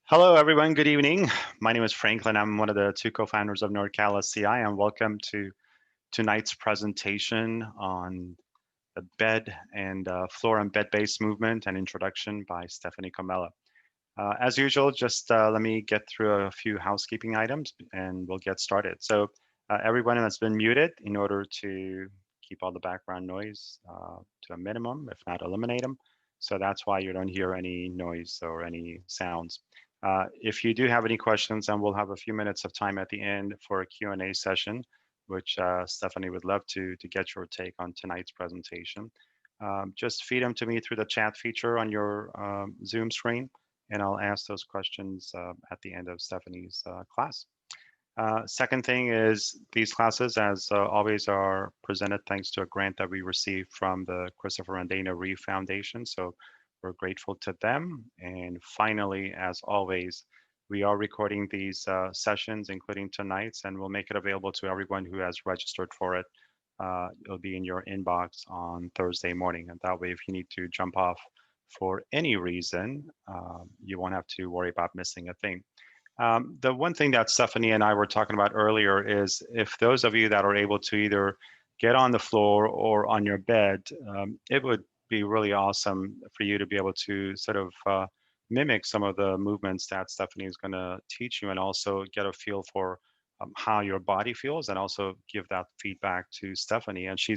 Hello, everyone. Good evening. My name is Franklin. I'm one of the two co-founders of NordCal SCI, and welcome to tonight's presentation on the bed and floor and bed-based movement and introduction by Stephanie Comella. As usual, just let me get through a few housekeeping items and we'll get started. So everyone has been muted in order to keep all the background noise to a minimum, if not eliminate them. So that's why you don't hear any noise or any sounds. If you do have any questions, and we'll have a few minutes of time at the end for a Q&A session, which Stephanie would love to get your take on tonight's presentation. Just feed them to me through the chat feature on your Zoom screen, and I'll ask those questions at the end of Stephanie's class. Second thing is these classes, as always, are presented thanks to a grant that we received from the Christopher and Dana Reeve Foundation. So we're grateful to them. And finally, as always, we are recording these sessions, including tonight's, and we'll make it available to everyone who has registered for it. It'll be in your inbox on Thursday morning. And that way, if you need to jump off for any reason, you won't have to worry about missing a thing. The one thing that Stephanie and I were talking about earlier is if those of you that are able to either get on the floor or on your bed, it would be really awesome for you to be able to sort of mimic some of the movements that Stephanie is going to teach you, and also get a feel for how your body feels, and also give that feedback to Stephanie, and she'll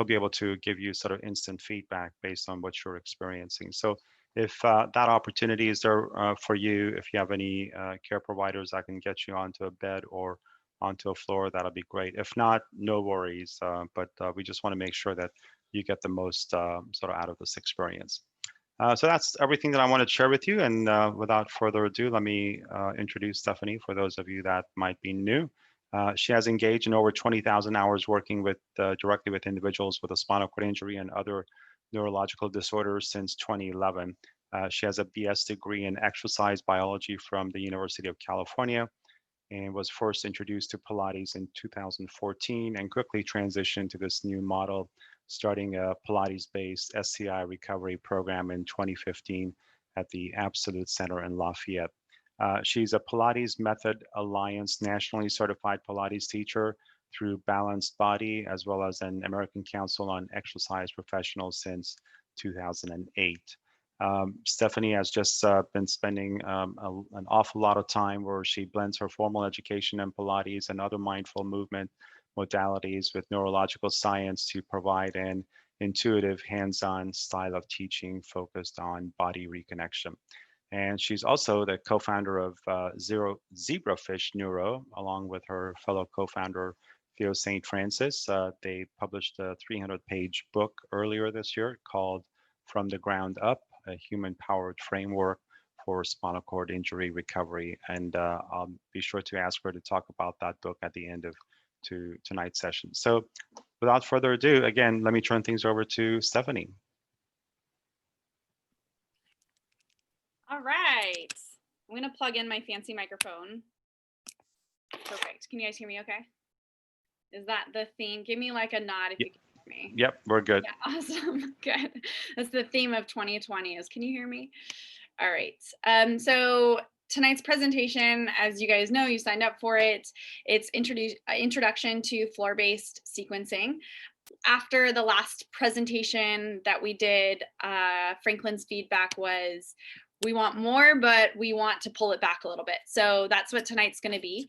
be able to give you sort of instant feedback based on what you're experiencing. So if that opportunity is there for you, if you have any care providers that can get you onto a bed or onto a floor, that'll be great. If not, no worries, but we just want to make sure that you get the most sort of out of this experience. So that's everything that I want to share with you. And without further ado, let me introduce Stephanie for those of you that might be new. She has engaged in over 20,000 hours working with directly with individuals with a spinal cord injury and other neurological disorders since 2011. She has a BS degree in exercise biology from the University of California, and was first introduced to Pilates in 2014 and quickly transitioned to this new model, starting a Pilates-based SCI recovery program in 2015 at the Absolute Center in Lafayette. She's a Pilates Method Alliance nationally certified Pilates teacher through Balanced Body, as well as an American Council on Exercise Professionals since 2008. Stephanie has just been spending an awful lot of time where she blends her formal education in Pilates and other mindful movement modalities with neurological science to provide an intuitive, hands-on style of teaching focused on body reconnection. And she's also the co-founder of Zebrafish Neuro, along with her fellow co-founder, Theo St. Francis. They published a 300-page book earlier this year called From the Ground Up, a human-powered framework for spinal cord injury recovery. And I'll be sure to ask her to talk about that book at the end of tonight's session. So without further ado, again, let me turn things over to Stephanie. All right. I'm going to plug in my fancy microphone. Perfect. Can you guys hear me okay? Is that the theme? Give me like a nod if you can hear me. Yep, we're good. Yeah, awesome. Good. That's the theme of 2020 is, can you hear me? All right. So tonight's presentation, as you guys know, you signed up for it. It's introduction to floor-based sequencing. After the last presentation that we did, Franklin's feedback was, we want more, but we want to pull it back a little bit. So that's what tonight's going to be.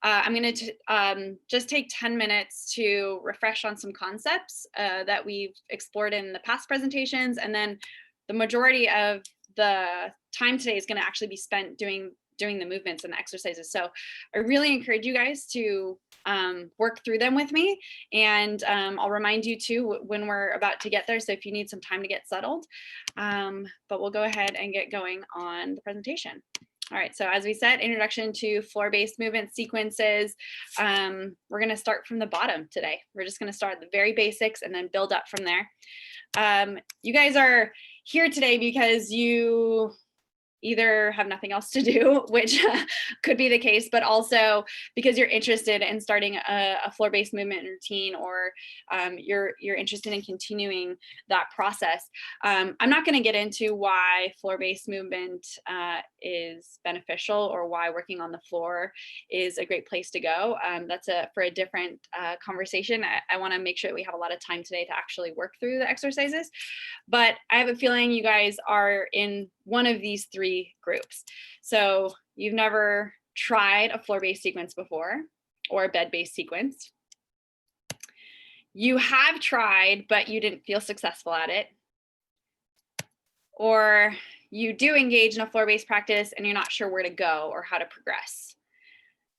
I'm going to just take 10 minutes to refresh on some concepts that we've explored in the past presentations. And then the majority of the time today is going to actually be spent doing the movements and the exercises. So I really encourage you guys to work through them with me. And I'll remind you too when we're about to get there. So if you need some time to get settled, but we'll go ahead and get going on the presentation. All right, so as we said, introduction to floor-based movement sequences. We're going to start from the bottom today. We're just going to start at the very basics and then build up from there. You guys are here today because you either have nothing else to do, which could be the case, but also because you're interested in starting a floor-based movement routine, or you're interested in continuing that process. I'm not going to get into why floor-based movement is beneficial, or why working on the floor is a great place to go. That's for a different conversation. I want to make sure that we have a lot of time today to actually work through the exercises. But I have a feeling you guys are in one of these three groups. So you've never tried a floor-based sequence before, or a bed-based sequence. You have tried, but you didn't feel successful at it. Or you do engage in a floor-based practice and you're not sure where to go or how to progress.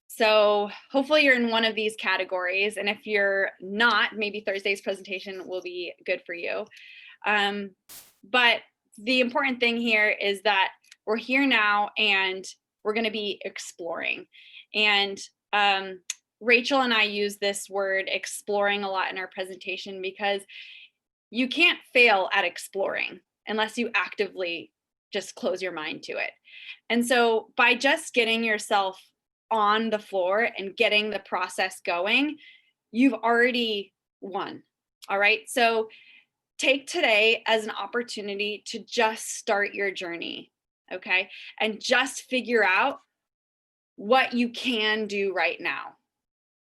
So hopefully you're in one of these categories. And if you're not, maybe Thursday's presentation will be good for you. But the important thing here is that we're here now and we're going to be exploring. And Rachel and I use this word exploring a lot in our presentation, because you can't fail at exploring unless you actively just close your mind to it. And so by just getting yourself on the floor and getting the process going, you've already won. All right. So take today as an opportunity to just start your journey. Okay. And just figure out what you can do right now.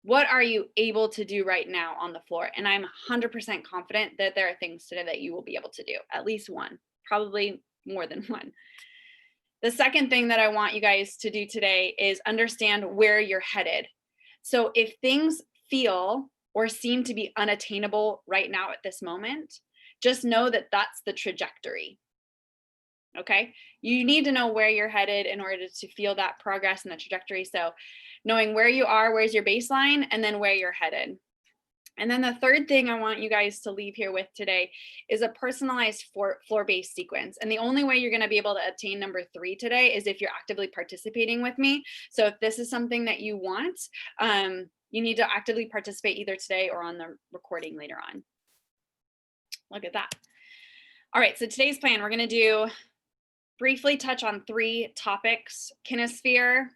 What are you able to do right now on the floor? And I'm 100% confident that there are things today that you will be able to do, at least one, probably more than one. The second thing that I want you guys to do today is understand where you're headed. So if things feel or seem to be unattainable right now at this moment, just know that that's the trajectory. Okay? You need to know where you're headed in order to feel that progress and the trajectory. So knowing where you are, where's your baseline, and then where you're headed. And then the third thing I want you guys to leave here with today is a personalized floor-based sequence. And the only way you're going to be able to attain number 3 today is if you're actively participating with me. So if this is something that you want, you need to actively participate either today or on the recording later on. Look at that. All right, so today's plan, we're going to briefly touch on 3 topics: kinesphere,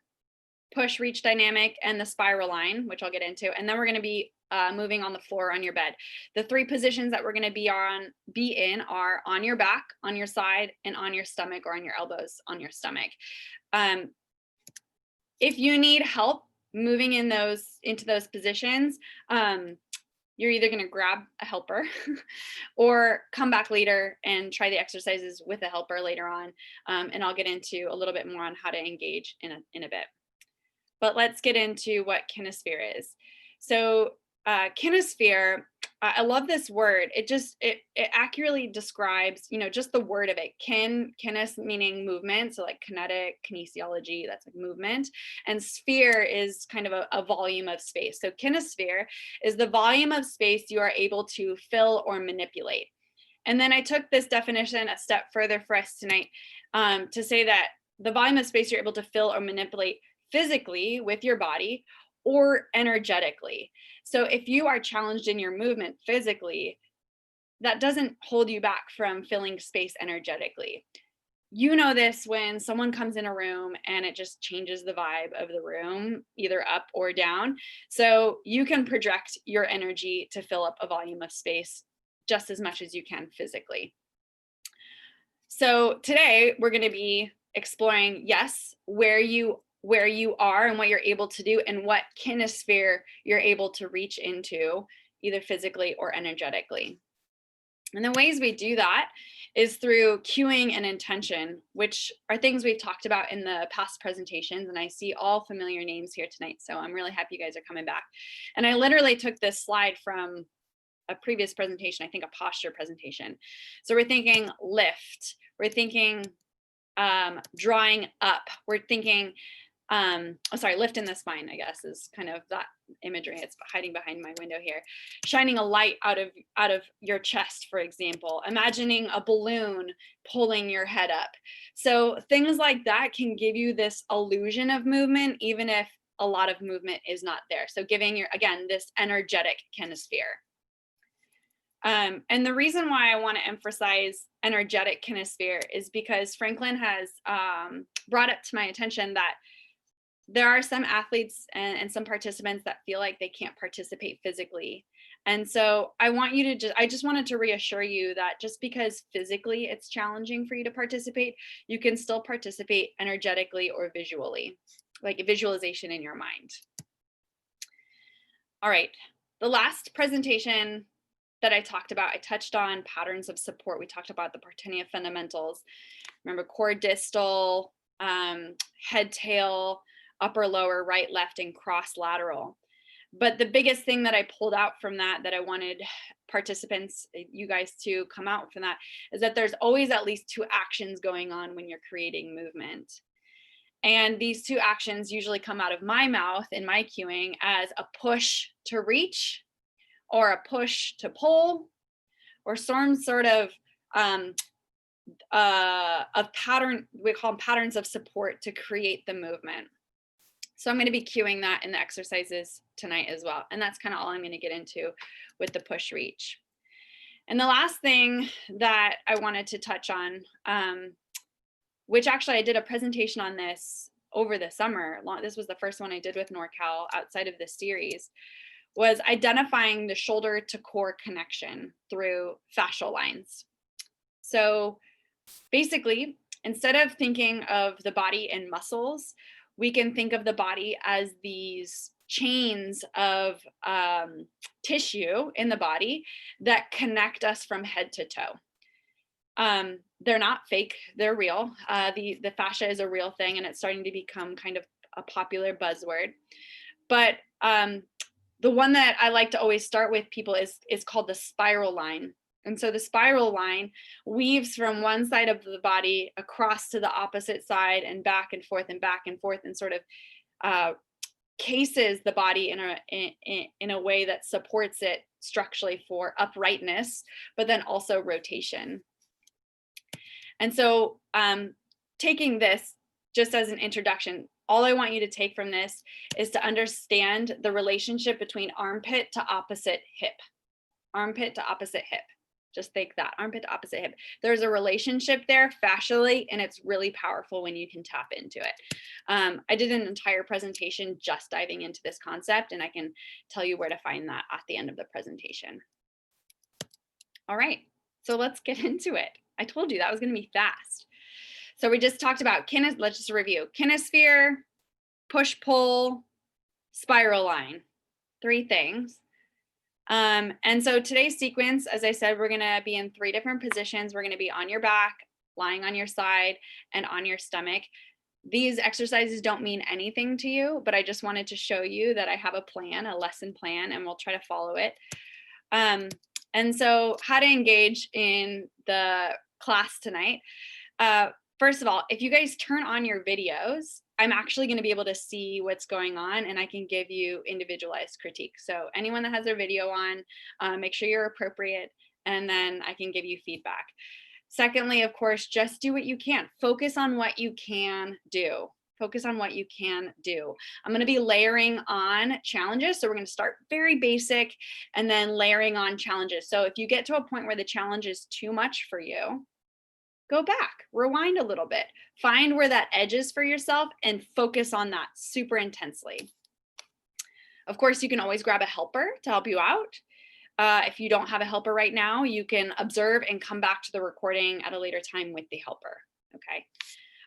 push reach dynamic, and the spiral line, which I'll get into. And then we're going to be moving on the floor on your bed. The 3 positions that we're going to be in are on your back, on your side, and on your stomach, or on your elbows on your stomach. If you need help moving into those positions, you're either going to grab a helper or come back later and try the exercises with a helper later on. And I'll get into a little bit more on how to engage in a bit. But let's get into what kinesphere is. So kinesphere, I love this word. It accurately describes, just the word of it. Kines meaning movement, so like kinetic, kinesiology, that's like movement. And sphere is kind of a volume of space. So kinesphere is the volume of space you are able to fill or manipulate. And then I took this definition a step further for us tonight to say that the volume of space you're able to fill or manipulate physically with your body or energetically. So if you are challenged in your movement physically, that doesn't hold you back from filling space energetically. You know this when someone comes in a room and it just changes the vibe of the room, either up or down. So you can project your energy to fill up a volume of space just as much as you can physically. So today we're going to be exploring, yes, where you are and what you're able to do, and what kinesphere you're able to reach into, either physically or energetically. And the ways we do that is through cueing and intention, which are things we've talked about in the past presentations. And I see all familiar names here tonight, so I'm really happy you guys are coming back. And I literally took this slide from a previous presentation, I think a posture presentation. So we're thinking lift, we're thinking drawing up, we're thinking lift in the spine, I guess, is kind of that imagery. It's hiding behind my window here. Shining a light out of your chest, for example. Imagining a balloon pulling your head up. So things like that can give you this illusion of movement, even if a lot of movement is not there. So giving again, this energetic kinesphere. And the reason why I want to emphasize energetic kinesphere is because Franklin has brought up to my attention that there are some athletes and some participants that feel like they can't participate physically. And so I just wanted to reassure you that just because physically it's challenging for you to participate, you can still participate energetically or visually, like a visualization in your mind. All right, the last presentation that I talked about, I touched on patterns of support. We talked about the Parthenia fundamentals. Remember, core distal, head tail, upper lower, right left, and cross lateral. But the biggest thing that I pulled out from that I wanted participants, you guys, to come out from that is that there's always at least 2 actions going on when you're creating movement. And these 2 actions usually come out of my mouth in my cueing as a push to reach or a push to pull or some sort of pattern, we call them patterns of support to create the movement. So I'm going to be cueing that in the exercises tonight as well. And that's kind of all I'm going to get into with the push reach. And the last thing that I wanted to touch on, which actually I did a presentation on this over the summer. This was the first one I did with NorCal outside of this series, was identifying the shoulder to core connection through fascial lines. So basically, instead of thinking of the body in muscles, we can think of the body as these chains of tissue in the body that connect us from head to toe. They're not fake, they're real. The fascia is a real thing, and it's starting to become kind of a popular buzzword. But the one that I like to always start with people is called the spiral line. And so the spiral line weaves from one side of the body across to the opposite side and back and forth and sort of cases the body in a way that supports it structurally for uprightness, but then also rotation. And so taking this just as an introduction, all I want you to take from this is to understand the relationship between armpit to opposite hip. Armpit to opposite hip. Just think that, armpit to opposite hip. There's a relationship there fascially, and it's really powerful when you can tap into it. I did an entire presentation just diving into this concept, and I can tell you where to find that at the end of the presentation. All right, so let's get into it. I told you that was going to be fast. So we just talked about let's just review. Kinesphere, push-pull, spiral line, 3 things. And so today's sequence, as I said, we're going to be in 3 different positions. We're going to be on your back, lying on your side, and on your stomach. These exercises don't mean anything to you, but I just wanted to show you that I have a plan, a lesson plan, and we'll try to follow it. And so how to engage in the class tonight. First of all, if you guys turn on your videos, I'm actually going to be able to see what's going on, and I can give you individualized critique. So anyone that has their video on, make sure you're appropriate, and then I can give you feedback. Secondly, of course, just do what you can. Focus on what you can do. Focus on what you can do. I'm going to be layering on challenges. So we're going to start very basic and then layering on challenges. So if you get to a point where the challenge is too much for you, go back, rewind a little bit, find where that edge is for yourself and focus on that super intensely. Of course, you can always grab a helper to help you out. If you don't have a helper right now, you can observe and come back to the recording at a later time with the helper, okay?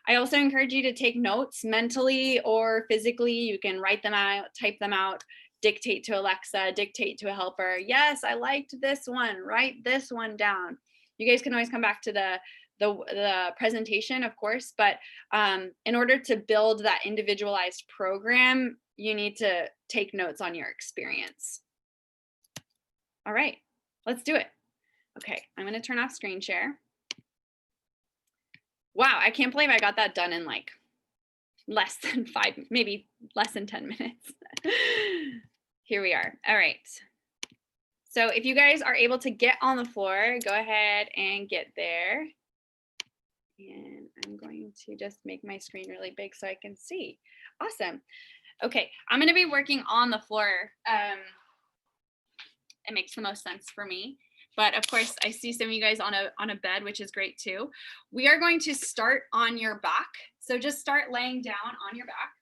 I also encourage you to take notes mentally or physically. You can write them out, type them out, dictate to Alexa, dictate to a helper. Yes, I liked this one, write this one down. You guys can always come back to the presentation, of course, but in order to build that individualized program, you need to take notes on your experience. All right, let's do it. Okay, I'm going to turn off screen share. Wow, I can't believe I got that done in like less than 5, maybe less than 10 minutes. Here we are. All right. So if you guys are able to get on the floor, go ahead and get there. And I'm going to just make my screen really big so I can see. Awesome. Okay, I'm going to be working on the floor. It makes the most sense for me. but of course I see some of you guys on a bed, which is great too. We are going to start on your back. So just start laying down on your back.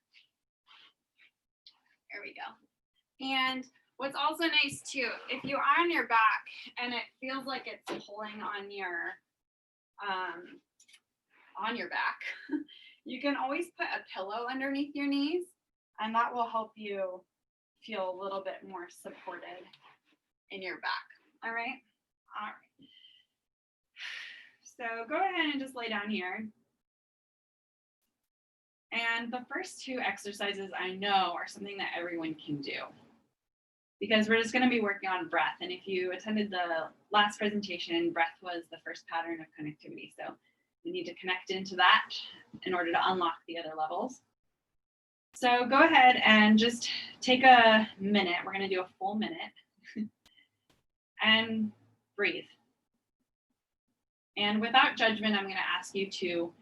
There we go. And what's also nice too, if you are on your back and it feels like it's pulling on your back, you can always put a pillow underneath your knees, and that will help you feel a little bit more supported in your back. All right. All right. So go ahead and just lay down here. And the first two exercises I know are something that everyone can do, because we're just going to be working on breath. And if you attended the last presentation, breath was the first pattern of connectivity. So we need to connect into that in order to unlock the other levels. So go ahead and just take a minute. We're going to do a full minute and breathe. And without judgment, I'm going to ask you to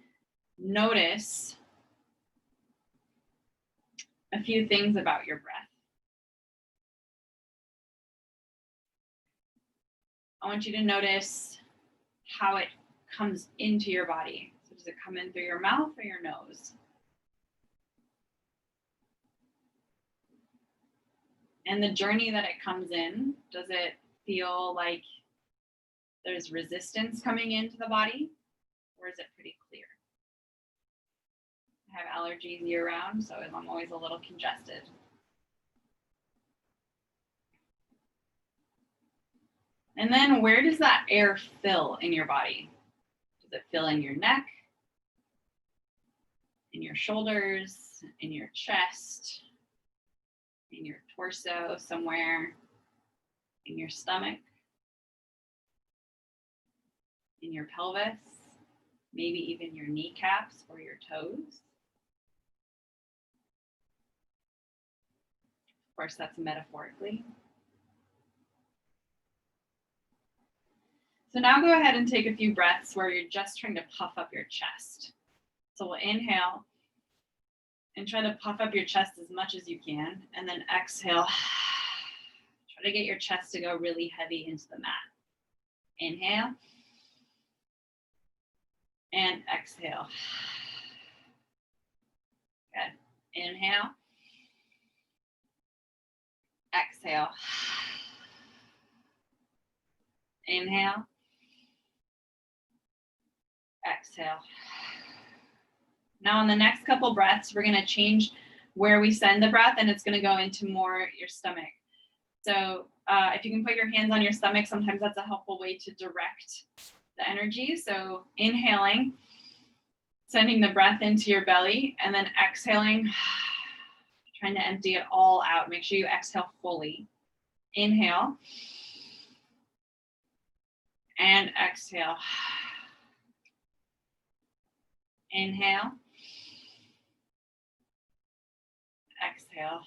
notice a few things about your breath. I want you to notice how it comes into your body. So does it come in through your mouth or your nose? And the journey that it comes in, does it feel like there's resistance coming into the body, or is it pretty clear? I have allergies year round, so I'm always a little congested. And then where does that air fill in your body? Does it fill in your neck, in your shoulders, in your chest, in your torso, somewhere in your stomach, in your pelvis, maybe even your kneecaps or your toes? Of course, that's metaphorically. So now go ahead and take a few breaths where you're just trying to puff up your chest. So we'll inhale and try to puff up your chest as much as you can, and then exhale. Try to get your chest to go really heavy into the mat. Inhale and exhale. Good. Inhale. Exhale. Inhale. Exhale. Now on the next couple breaths, we're going to change where we send the breath, and it's going to go into more your stomach. So if you can put your hands on your stomach, sometimes that's a helpful way to direct the energy. So inhaling, sending the breath into your belly, and then exhaling, trying to empty it all out. Make sure you exhale fully. Inhale and exhale. Inhale. Exhale.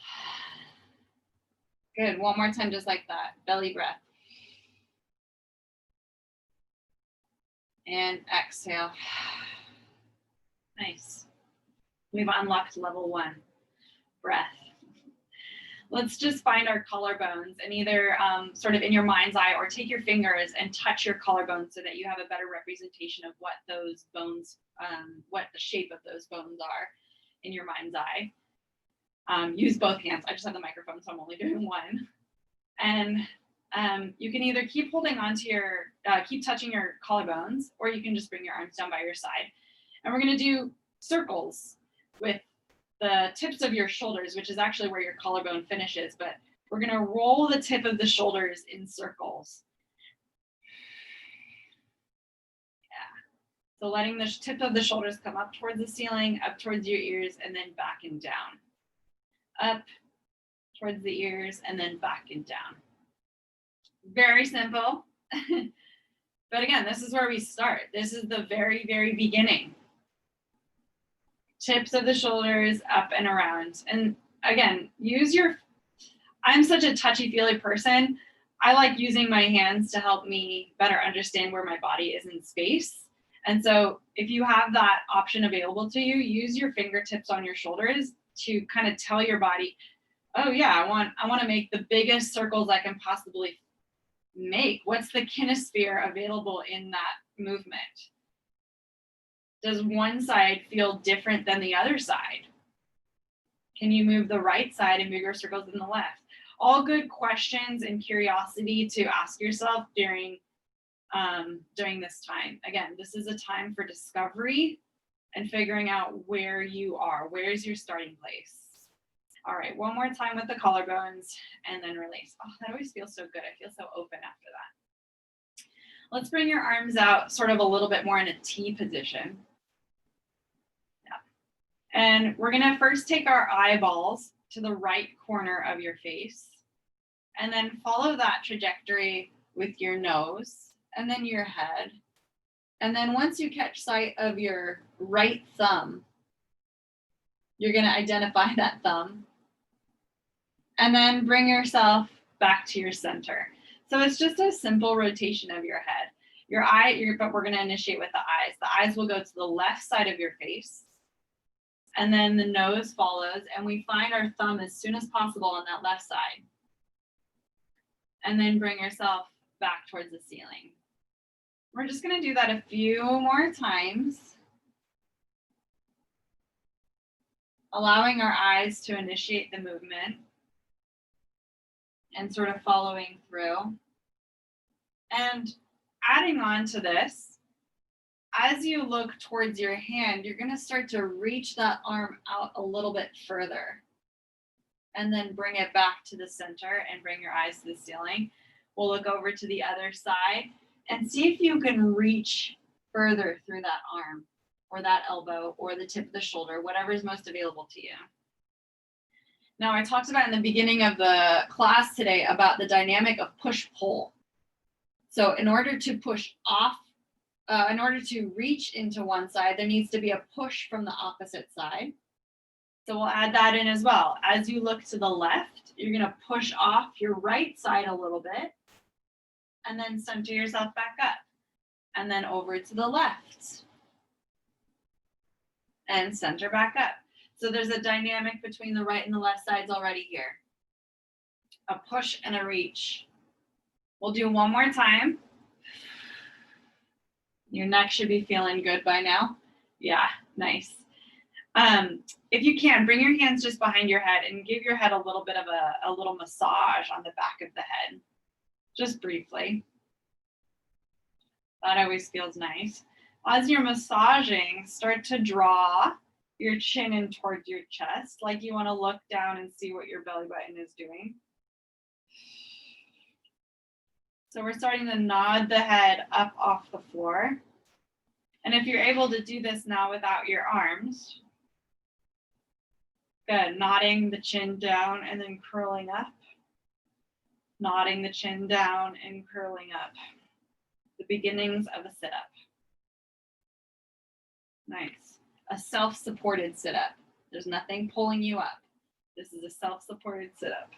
Good. One more time, just like that. Belly breath. And exhale. Nice. We've unlocked level 1, breath. Let's just find our collarbones and either sort of in your mind's eye or take your fingers and touch your collarbones so that you have a better representation of what those bones, what the shape of those bones are in your mind's eye. Use both hands. I just have the microphone, so I'm only doing one. And you can either keep holding on to your, keep touching your collarbones, or you can just bring your arms down by your side. And we're going to do circles with the tips of your shoulders, which is actually where your collarbone finishes, but we're going to roll the tip of the shoulders in circles. Yeah. So letting the tip of the shoulders come up towards the ceiling, up towards your ears, and then back and down. Up towards the ears, and then back and down. Very simple. But again, this is where we start. This is the very, very beginning. Tips of the shoulders up and around. And again, use your, I'm such a touchy-feely person. I like using my hands to help me better understand where my body is in space. And so if you have that option available to you, use your fingertips on your shoulders to kind of tell your body, oh yeah, I want to make the biggest circles I can possibly make? What's the kinesphere available in that movement? Does one side feel different than the other side? Can you move the right side in bigger circles than the left? All good questions and curiosity to ask yourself during this time. Again, this is a time for discovery and figuring out where you are. Where's your starting place? All right, one more time with the collarbones and then release. Oh, that always feels so good. I feel so open after that. Let's bring your arms out sort of a little bit more in a T position. Yeah. And we're gonna first take our eyeballs to the right corner of your face and then follow that trajectory with your nose and then your head. And then once you catch sight of your right thumb, you're gonna identify that thumb and then bring yourself back to your center. So it's just a simple rotation of your head. But we're gonna initiate with the eyes. The eyes will go to the left side of your face and then the nose follows and we find our thumb as soon as possible on that left side. And then bring yourself back towards the ceiling. We're just gonna do that a few more times. Allowing our eyes to initiate the movement and sort of following through. And adding on to this, as you look towards your hand, you're gonna start to reach that arm out a little bit further and then bring it back to the center and bring your eyes to the ceiling. We'll look over to the other side and see if you can reach further through that arm or that elbow or the tip of the shoulder, whatever is most available to you. Now, I talked about in the beginning of the class today about the dynamic of push-pull. So in order to push off, in order to reach into one side, there needs to be a push from the opposite side. So we'll add that in as well. As you look to the left, you're gonna push off your right side a little bit and then center yourself back up. And then over to the left and center back up. So there's a dynamic between the right and the left sides already here. A push and a reach. We'll do one more time. Your neck should be feeling good by now. Yeah, nice. If you can, bring your hands just behind your head and give your head a little bit of a little massage on the back of the head, just briefly. That always feels nice. As you're massaging, start to draw your chin in towards your chest, like you want to look down and see what your belly button is doing. So we're starting to nod the head up off the floor. And if you're able to do this now without your arms, good, nodding the chin down and then curling up. Nodding the chin down and curling up. The beginnings of a sit-up. Nice. A self-supported sit-up. There's nothing pulling you up. This is a self-supported sit-up.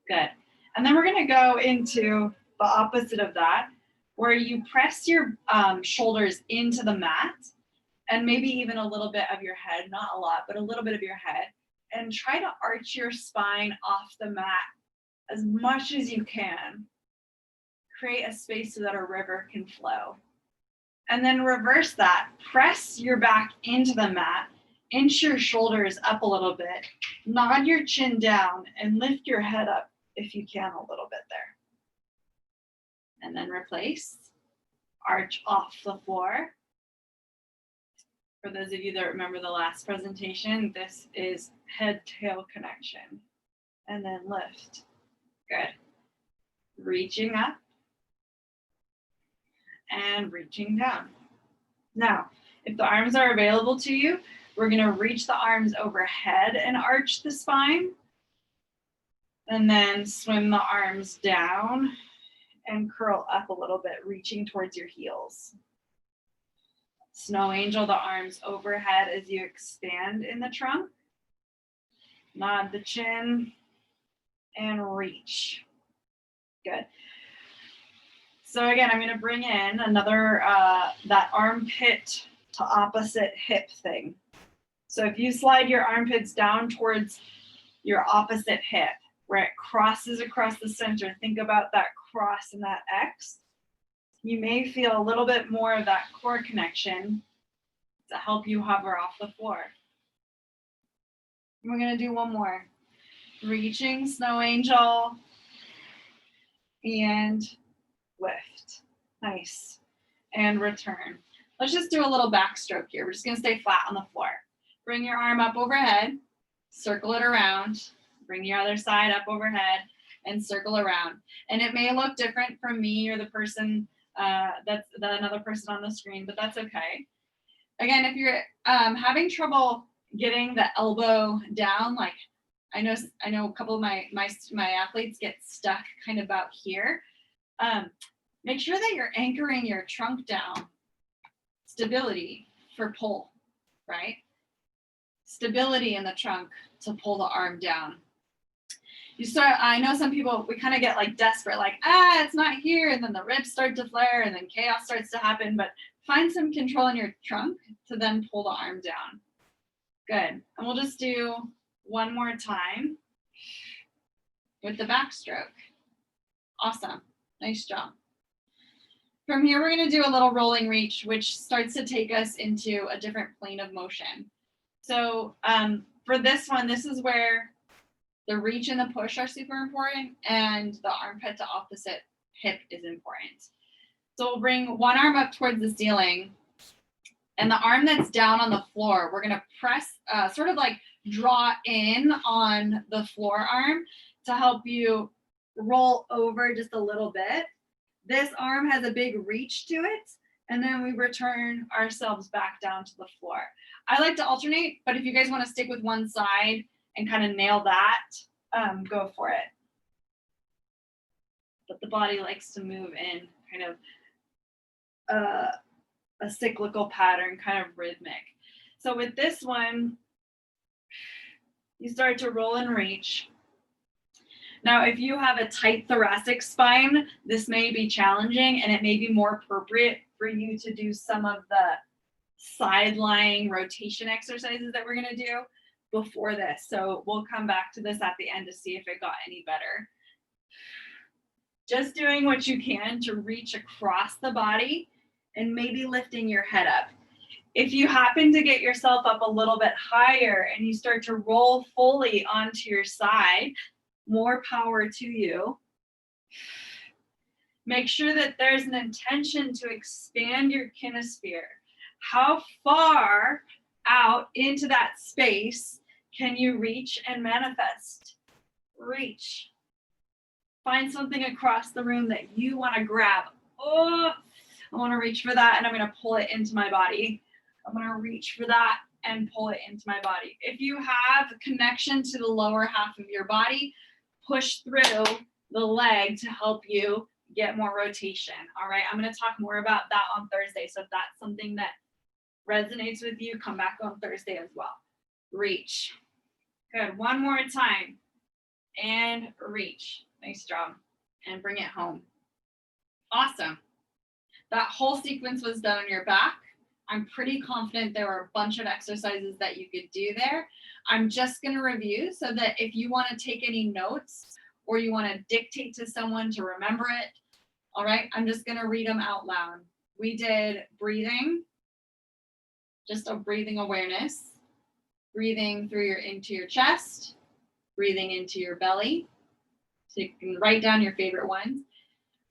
Good. And then we're going to go into the opposite of that, where you press your shoulders into the mat and maybe even a little bit of your head, not a lot, but a little bit of your head, and try to arch your spine off the mat as much as you can. Create a space so that a river can flow. And then reverse that. Press your back into the mat, inch your shoulders up a little bit, nod your chin down, and lift your head up if you can a little bit there. And then replace. Arch off the floor. For those of you that remember the last presentation, this is head-tail connection. And then lift. Good. Reaching up. And reaching down. Now, if the arms are available to you, we're going to reach the arms overhead and arch the spine. And then swim the arms down and curl up a little bit, reaching towards your heels. Snow angel the arms overhead as you expand in the trunk. Nod the chin and reach. Good. So again, I'm going to bring in another, that armpit to opposite hip thing. So if you slide your armpits down towards your opposite hip, where it crosses across the center. Think about that cross and that X. You may feel a little bit more of that core connection to help you hover off the floor. We're gonna do one more. Reaching snow angel and lift. Nice. And return. Let's just do a little backstroke here. We're just gonna stay flat on the floor. Bring your arm up overhead, circle it around, bring your other side up overhead and circle around. And it may look different from me or the person that's another person on the screen, but that's okay. Again, if you're having trouble getting the elbow down, like I know a couple of my athletes get stuck kind of about here. Make sure that you're anchoring your trunk down. Stability for pull, right? Stability in the trunk to pull the arm down. I know some people, we kind of get like desperate, like, it's not here. And then the ribs start to flare and then chaos starts to happen, but find some control in your trunk to then pull the arm down. Good. And we'll just do one more time with the backstroke. Awesome. Nice job. From here, we're going to do a little rolling reach, which starts to take us into a different plane of motion. So for this one, this is where the reach and the push are super important, and the armpit to opposite hip is important. So we'll bring one arm up towards the ceiling, and the arm that's down on the floor, we're gonna press, sort of like draw in on the forearm to help you roll over just a little bit. This arm has a big reach to it, and then we return ourselves back down to the floor. I like to alternate, but if you guys wanna stick with one side and kind of nail that, go for it. But the body likes to move in kind of a cyclical pattern, kind of rhythmic. So with this one, you start to roll and reach. Now, if you have a tight thoracic spine, this may be challenging, and it may be more appropriate for you to do some of the side-lying rotation exercises that we're gonna do before this. So we'll come back to this at the end to see if it got any better. Just doing what you can to reach across the body and maybe lifting your head up. If you happen to get yourself up a little bit higher and you start to roll fully onto your side, more power to you. Make sure that there's an intention to expand your kinesphere. How far out into that space can you reach and manifest? Reach. Find something across the room that you want to grab. Oh, I want to reach for that, and I'm going to pull it into my body. I'm going to reach for that and pull it into my body. If you have connection to the lower half of your body, push through the leg to help you get more rotation. All right, I'm going to talk more about that on Thursday. So if that's something that resonates with you, come back on Thursday as well. Reach. Good. One more time. And reach. Nice job. And bring it home. Awesome. That whole sequence was done on your back. I'm pretty confident there were a bunch of exercises that you could do there. I'm just going to review so that if you want to take any notes or you want to dictate to someone to remember it, all right, I'm just going to read them out loud. We did breathing, just a breathing awareness, breathing through into your chest, breathing into your belly. So you can write down your favorite ones.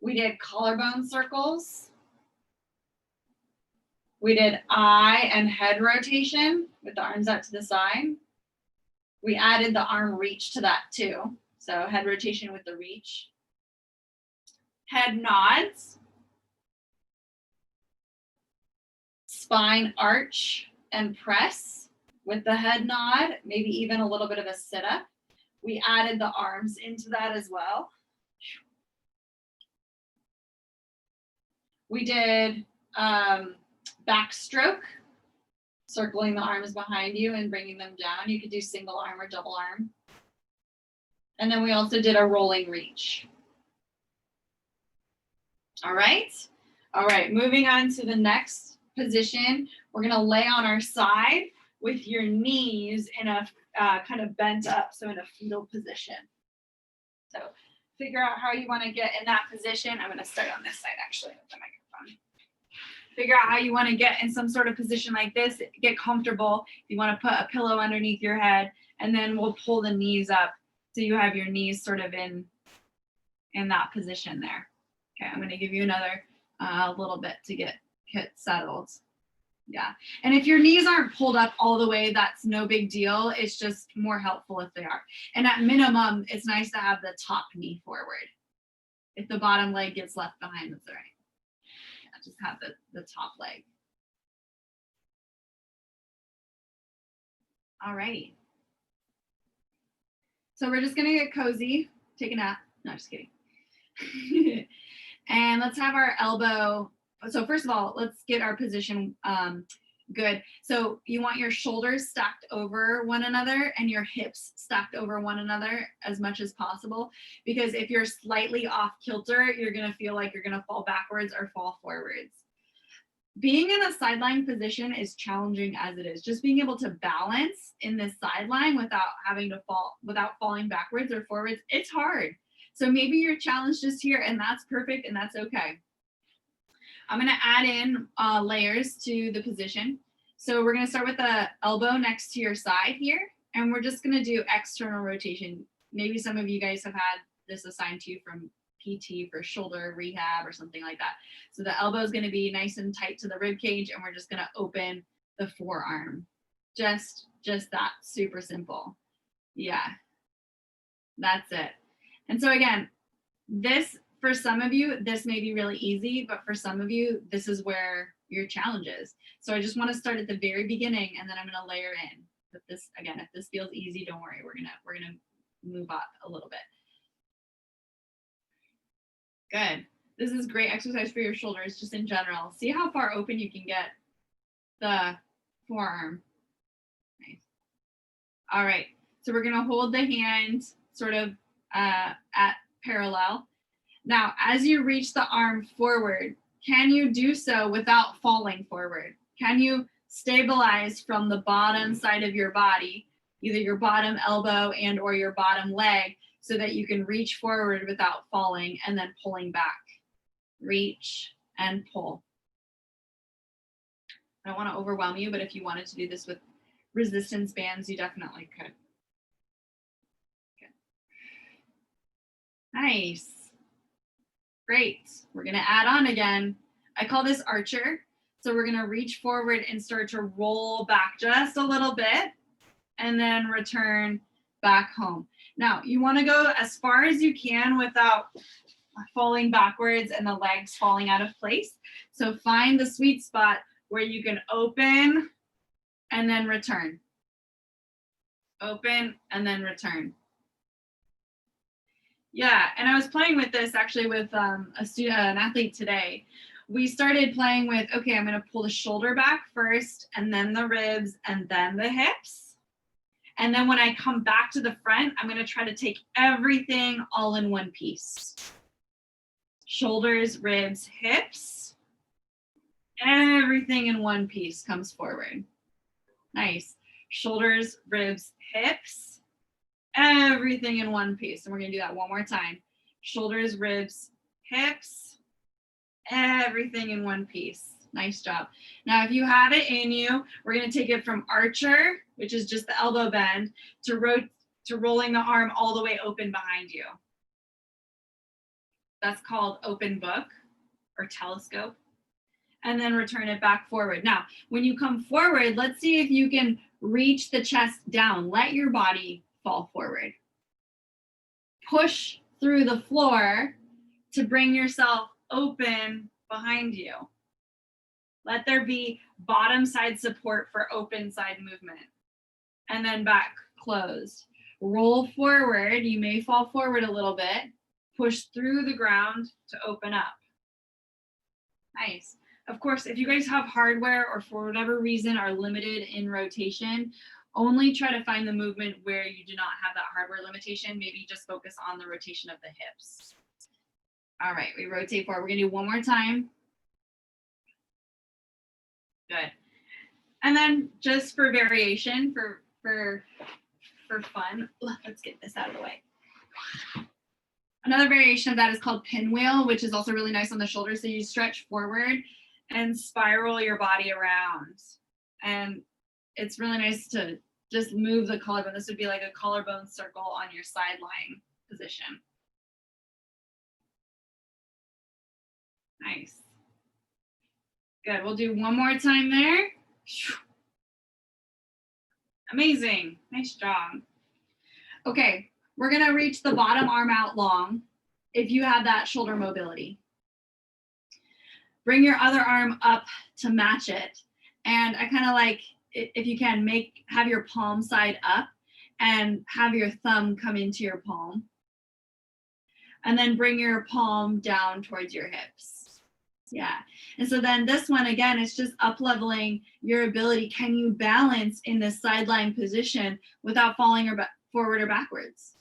We did collarbone circles. We did eye and head rotation with the arms out to the side. We added the arm reach to that too. So head rotation with the reach. Head nods. Spine arch and press with the head nod, maybe even a little bit of a sit-up. We added the arms into that as well. We did backstroke, circling the arms behind you and bringing them down. You could do single arm or double arm. And then we also did a rolling reach. All right. All right, moving on to the next position. We're gonna lay on our side with your knees in a kind of bent up, so in a fetal position. So figure out how you want to get in that position. I'm going to start on this side actually with the microphone. Figure out how you want to get in some sort of position like this. Get comfortable. If you want to put a pillow underneath your head, and then we'll pull the knees up so you have your knees sort of in that position there. Okay, I'm going to give you another little bit to get settled. Yeah, and if your knees aren't pulled up all the way, that's no big deal. It's just more helpful if they are. And at minimum, it's nice to have the top knee forward. If the bottom leg gets left behind, that's all right. Yeah, just have the top leg. All right. So we're just gonna get cozy, take a nap. No, just kidding. And let's have our elbow. So first of all, let's get our position good. So you want your shoulders stacked over one another and your hips stacked over one another as much as possible, because if you're slightly off kilter, you're gonna feel like you're gonna fall backwards or fall forwards. Being in a sideline position is challenging as it is. Just being able to balance in this sideline without having to fall, without falling backwards or forwards, it's hard. So maybe you're challenged just here, and that's perfect, and that's okay. I'm gonna add in layers to the position. So we're gonna start with the elbow next to your side here, and we're just gonna do external rotation. Maybe some of you guys have had this assigned to you from PT for shoulder rehab or something like that. So the elbow is gonna be nice and tight to the rib cage, and we're just gonna open the forearm. Just that, super simple. Yeah, that's it. And so again, this, for some of you, this may be really easy, but for some of you, this is where your challenge is. So I just want to start at the very beginning, and then I'm going to layer in. But this, again, if this feels easy, don't worry. We're gonna move up a little bit. Good. This is great exercise for your shoulders, just in general. See how far open you can get the forearm. Nice. All right. So we're going to hold the hand sort of at parallel. Now, as you reach the arm forward, can you do so without falling forward? Can you stabilize from the bottom side of your body, either your bottom elbow and or your bottom leg, so that you can reach forward without falling and then pulling back? Reach and pull. I don't want to overwhelm you, but if you wanted to do this with resistance bands, you definitely could. Good. Nice. Great. We're going to add on again. I call this archer. So we're going to reach forward and start to roll back just a little bit and then return back home. Now, you want to go as far as you can without falling backwards and the legs falling out of place. So find the sweet spot where you can open and then return. Open and then return. Yeah, and I was playing with this actually with an athlete today. We started playing with, okay, I'm going to pull the shoulder back first, and then the ribs, and then the hips. And then when I come back to the front, I'm going to try to take everything all in one piece. Shoulders, ribs, hips. Everything in one piece comes forward. Nice. Shoulders, ribs, hips. Everything in one piece. And we're going to do that one more time. Shoulders, ribs, hips, everything in one piece. Nice job. Now, if you have it in you, we're going to take it from archer, which is just the elbow bend, to rolling the arm all the way open behind you. That's called open book or telescope. And then return it back forward. Now, when you come forward, let's see if you can reach the chest down. Let your body fall forward. Push through the floor to bring yourself open behind you. Let there be bottom side support for open side movement. And then back closed. Roll forward. You may fall forward a little bit. Push through the ground to open up. Nice. Of course, if you guys have hardware or for whatever reason are limited in rotation, only try to find the movement where you do not have that hardware limitation. Maybe just focus on the rotation of the hips. All right, we rotate forward. We're gonna do one more time. Good. And then just for variation, for fun, let's get this out of the way. Another variation of that is called pinwheel, which is also really nice on the shoulders. So you stretch forward and spiral your body around. And it's really nice to just move the collarbone. This would be like a collarbone circle on your side lying position. Nice. Good. We'll do one more time there. Amazing. Nice job. Okay, we're going to reach the bottom arm out long if you have that shoulder mobility. Bring your other arm up to match it. And I kind of like, if you can, have your palm side up and have your thumb come into your palm. And then bring your palm down towards your hips. Yeah. And so then this one, again, is just up leveling your ability. Can you balance in this side lying position without falling forward or backwards?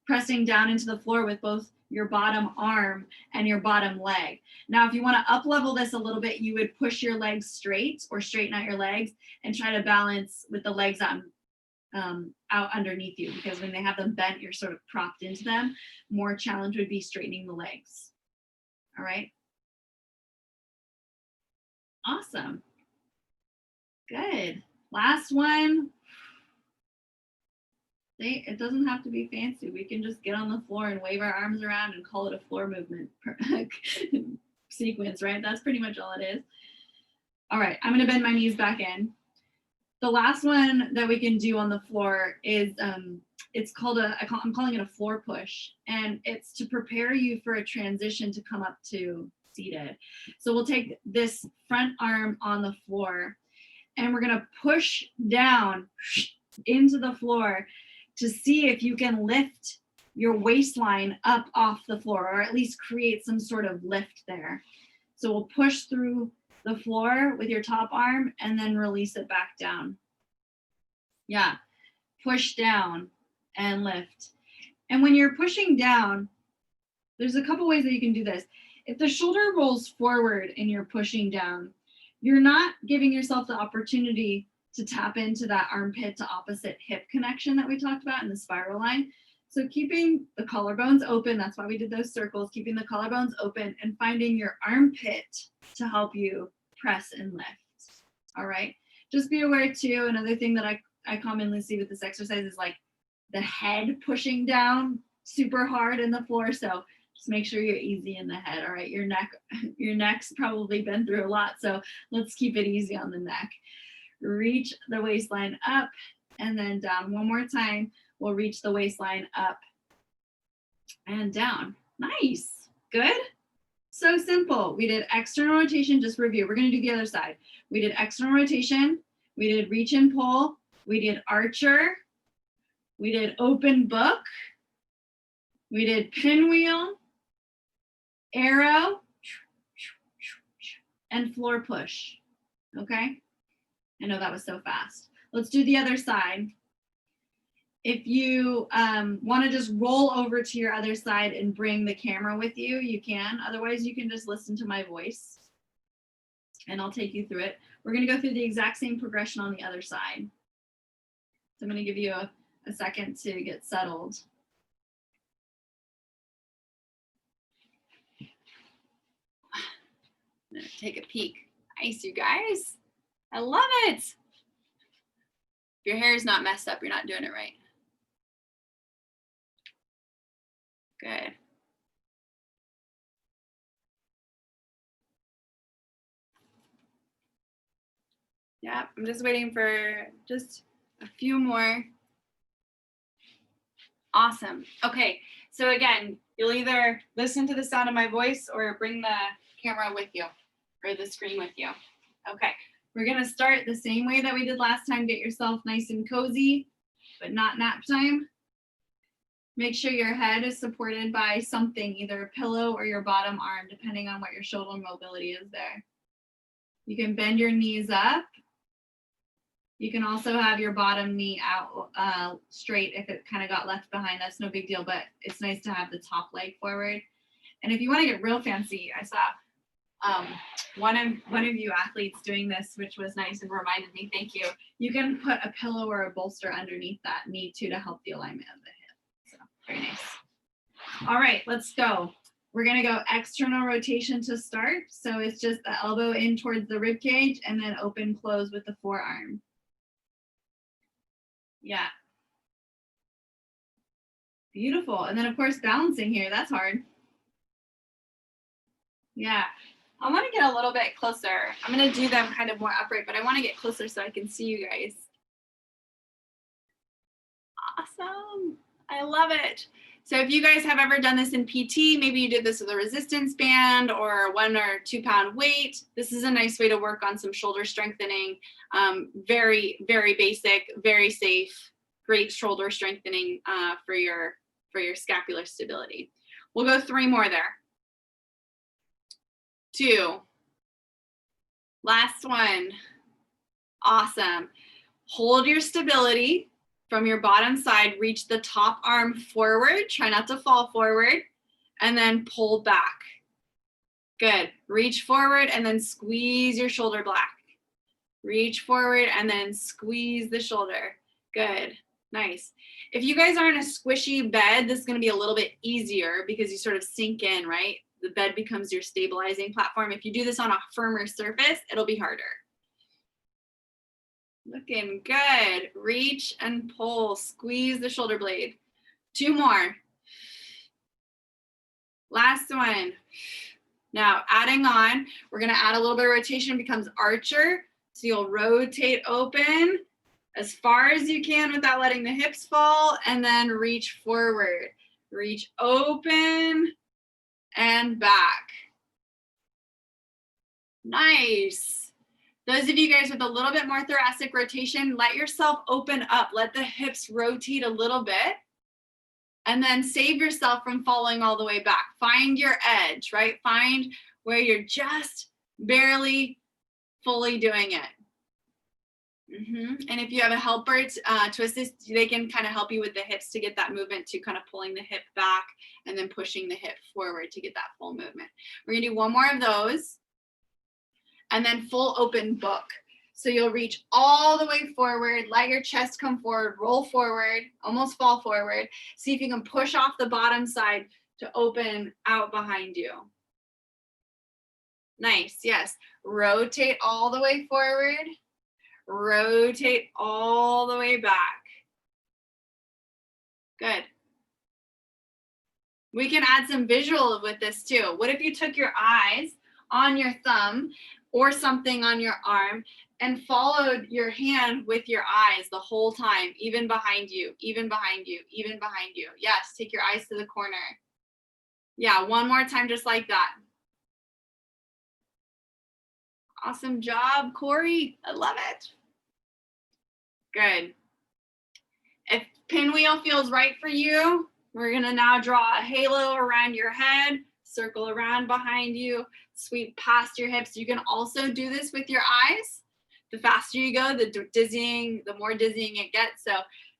Pressing down into the floor with both your bottom arm and your bottom leg. Now, if you want to up level this a little bit, you would push your legs straight or straighten out your legs and try to balance with the legs out underneath you, because when they have them bent, you're sort of propped into them. More challenge would be straightening the legs. All right. Awesome. Good. Last one. It doesn't have to be fancy. We can just get on the floor and wave our arms around and call it a floor movement sequence, right? That's pretty much all it is. All right, I'm gonna bend my knees back in. The last one that we can do on the floor is, it's called I'm calling it a floor push. And it's to prepare you for a transition to come up to seated. So we'll take this front arm on the floor and we're gonna push down into the floor to see if you can lift your waistline up off the floor, or at least create some sort of lift there. So we'll push through the floor with your top arm and then release it back down. Yeah, push down and lift. And when you're pushing down, there's a couple ways that you can do this. If the shoulder rolls forward and you're pushing down, you're not giving yourself the opportunity to tap into that armpit to opposite hip connection that we talked about in the spiral line. So keeping the collarbones open, that's why we did those circles, keeping the collarbones open and finding your armpit to help you press and lift. All right. Just be aware too, another thing that I commonly see with this exercise is like the head pushing down super hard in the floor. So just make sure you're easy in the head. All right. Your neck's probably been through a lot. So let's keep it easy on the neck. Reach the waistline up and then down. One more time. We'll reach the waistline up and down. Nice. Good. So simple. We did external rotation, just review. We're going to do the other side. We did external rotation. We did reach and pull. We did archer. We did open book. We did pinwheel, arrow, and floor push. Okay. I know that was so fast. Let's do the other side. If you want to just roll over to your other side and bring the camera with you, you can. Otherwise, you can just listen to my voice and I'll take you through it. We're going to go through the exact same progression on the other side. So I'm going to give you a second to get settled. I'm going to take a peek. Nice, you guys. I love it. If your hair is not messed up, you're not doing it right. Good. Yeah, I'm just waiting for just a few more. Awesome. Okay, so again, you'll either listen to the sound of my voice or bring the camera with you or the screen with you. Okay. We're gonna start the same way that we did last time. Get yourself nice and cozy, but not nap time. Make sure your head is supported by something, either a pillow or your bottom arm, depending on what your shoulder mobility is there. You can bend your knees up. You can also have your bottom knee out straight if it kind of got left behind. That's no big deal, but it's nice to have the top leg forward. And if you want to get real fancy, I saw one of you athletes doing this, which was nice and reminded me, thank you. You can put a pillow or a bolster underneath that knee too to help the alignment of the hip. So very nice. All right, let's go. We're gonna go external rotation to start. So it's just the elbow in towards the rib cage and then open close with the forearm. Yeah. Beautiful. And then of course, balancing here, that's hard. Yeah. I want to get a little bit closer. I'm going to do them kind of more upright, but I want to get closer so I can see you guys. Awesome. I love it. So if you guys have ever done this in PT, maybe you did this with a resistance band or 1 or 2 pound weight, this is a nice way to work on some shoulder strengthening. Very, very basic, very safe, great shoulder strengthening for your scapular stability. We'll go 3 more there. 2. Last one. Awesome. Hold your stability from your bottom side, reach the top arm forward, try not to fall forward, and then pull back. Good. Reach forward and then squeeze your shoulder back. Reach forward and then squeeze the shoulder. Good. Nice. If you guys are in a squishy bed, this is going to be a little bit easier because you sort of sink in, right? The bed becomes your stabilizing platform. If you do this on a firmer surface, it'll be harder. Looking good. Reach and pull. Squeeze the shoulder blade. 2 more. Last one. Now, adding on, we're going to add a little bit of rotation, becomes archer. So you'll rotate open as far as you can without letting the hips fall, and then reach forward. Reach open and back. Nice. Those of you guys with a little bit more thoracic rotation, let yourself open up. Let the hips rotate a little bit. And then save yourself from falling all the way back. Find your edge, right? Find where you're just barely fully doing it. And if you have a helper to assist, they can kind of help you with the hips to get that movement, to kind of pulling the hip back and then pushing the hip forward to get that full movement. We're gonna do 1 more of those and then full open book. So you'll reach all the way forward, let your chest come forward, roll forward, almost fall forward. See if you can push off the bottom side to open out behind you. Nice, yes. Rotate all the way forward, rotate all the way back. Good. We can add some visual with this too. What if you took your eyes on your thumb or something on your arm and followed your hand with your eyes the whole time, even behind you, even behind you, even behind you. Yes, take your eyes to the corner. Yeah, 1 more time, just like that. Awesome job, Corey. I love it. Good. If pinwheel feels right for you, we're gonna now draw a halo around your head, circle around behind you, sweep past your hips. You can also do this with your eyes. The faster you go, the more dizzying it gets. So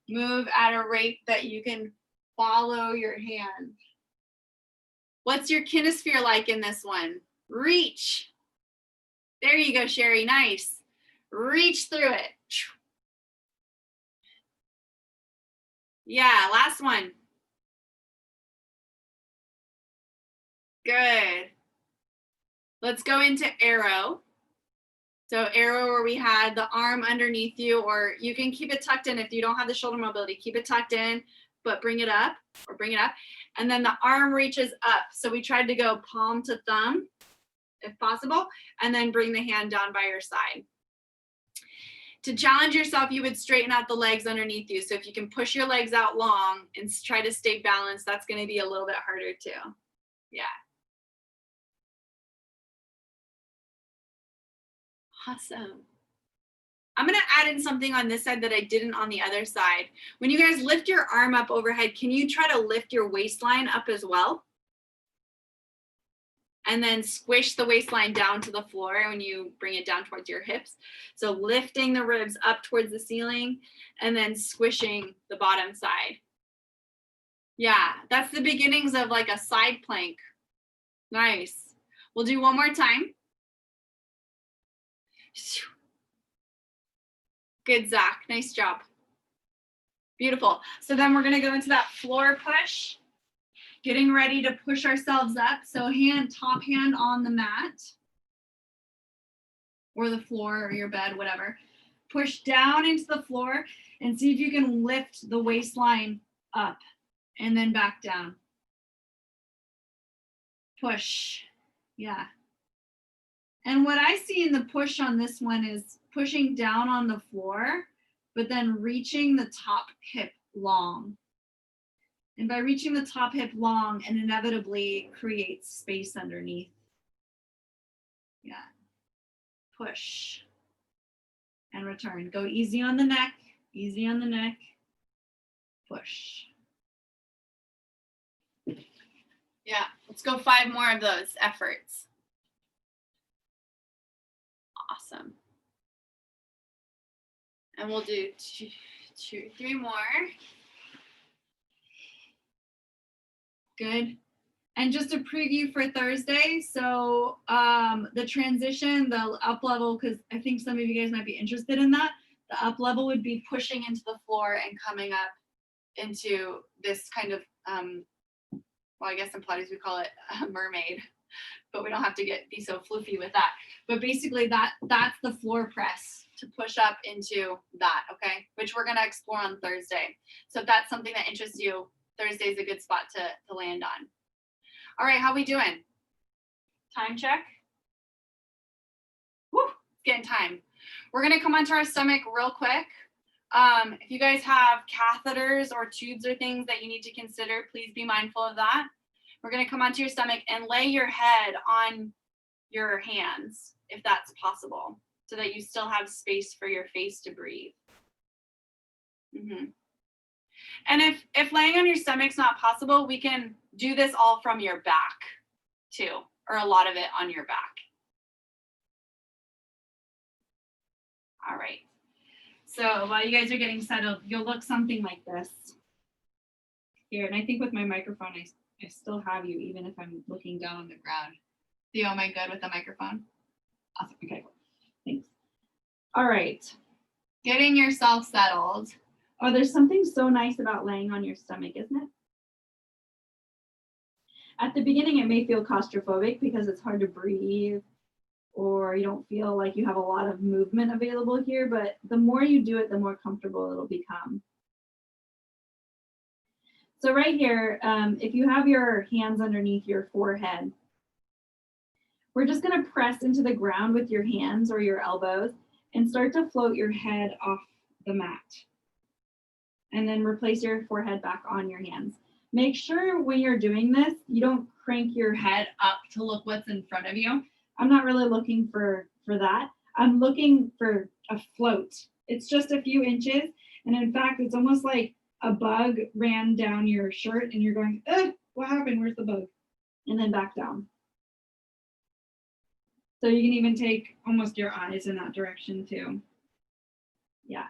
move at a rate that you can follow your hand. What's your kinesphere like in this one? Reach. There you go, Sherry. Nice. Reach through it. Yeah, last one. Good. Let's go into arrow. So arrow, where we had the arm underneath you, or you can keep it tucked in if you don't have the shoulder mobility. Keep it tucked in, but bring it up, or bring it up. And then the arm reaches up. So we tried to go palm to thumb, if possible, and then bring the hand down by your side. To challenge yourself, you would straighten out the legs underneath you. So if you can push your legs out long and try to stay balanced, that's going to be a little bit harder too. Yeah. Awesome. I'm going to add in something on this side that I didn't on the other side. When you guys lift your arm up overhead, can you try to lift your waistline up as well? And then squish the waistline down to the floor when you bring it down towards your hips. So lifting the ribs up towards the ceiling and then squishing the bottom side. Yeah, that's the beginnings of like a side plank. Nice. We'll do 1 more time. Good, Zach. Nice job. Beautiful. So then we're going to go into that floor push. Getting ready to push ourselves up. So top hand on the mat or the floor or your bed, whatever. Push down into the floor and see if you can lift the waistline up and then back down. Push. Yeah. And what I see in the push on this one is pushing down on the floor, but then reaching the top hip long. And by reaching the top hip long, and inevitably creates space underneath. Yeah. Push. And return. Go easy on the neck, easy on the neck. Push. Yeah, let's go 5 more of those efforts. Awesome. And we'll do 3 more. Good. And just a preview for Thursday. So the transition, the up level, because I think some of you guys might be interested in that. The up level would be pushing into the floor and coming up into this kind of, well, I guess in Pilates we call it a mermaid, but we don't have to be so floofy with that. But basically that's the floor press to push up into that, okay? Which we're gonna explore on Thursday. So if that's something that interests you, Thursday is a good spot to land on. All right, how we doing? Time check. Woo, it's getting time. We're gonna come onto our stomach real quick. If you guys have catheters or tubes or things that you need to consider, please be mindful of that. We're gonna come onto your stomach and lay your head on your hands, if that's possible, so that you still have space for your face to breathe. And if laying on your stomach's not possible, we can do this all from your back too, or a lot of it on your back. All right. So while you guys are getting settled, you'll look something like this here. And I think with my microphone, I still have you, even if I'm looking down on the ground. Theo, am I good with the microphone? Awesome. Okay, cool. Thanks. All right. Getting yourself settled. Oh, there's something so nice about laying on your stomach, isn't it? At the beginning, it may feel claustrophobic because it's hard to breathe, or you don't feel like you have a lot of movement available here, but the more you do it, the more comfortable it'll become. So right here, if you have your hands underneath your forehead, we're just gonna press into the ground with your hands or your elbows and start to float your head off the mat. And then replace your forehead back on your hands. Make sure when you're doing this, you don't crank your head up to look what's in front of you. I'm not really looking for that. I'm looking for a float. It's just a few inches. And in fact, it's almost like a bug ran down your shirt and you're going, what happened? Where's the bug? And then back down. So you can even take almost your eyes in that direction too. Yeah.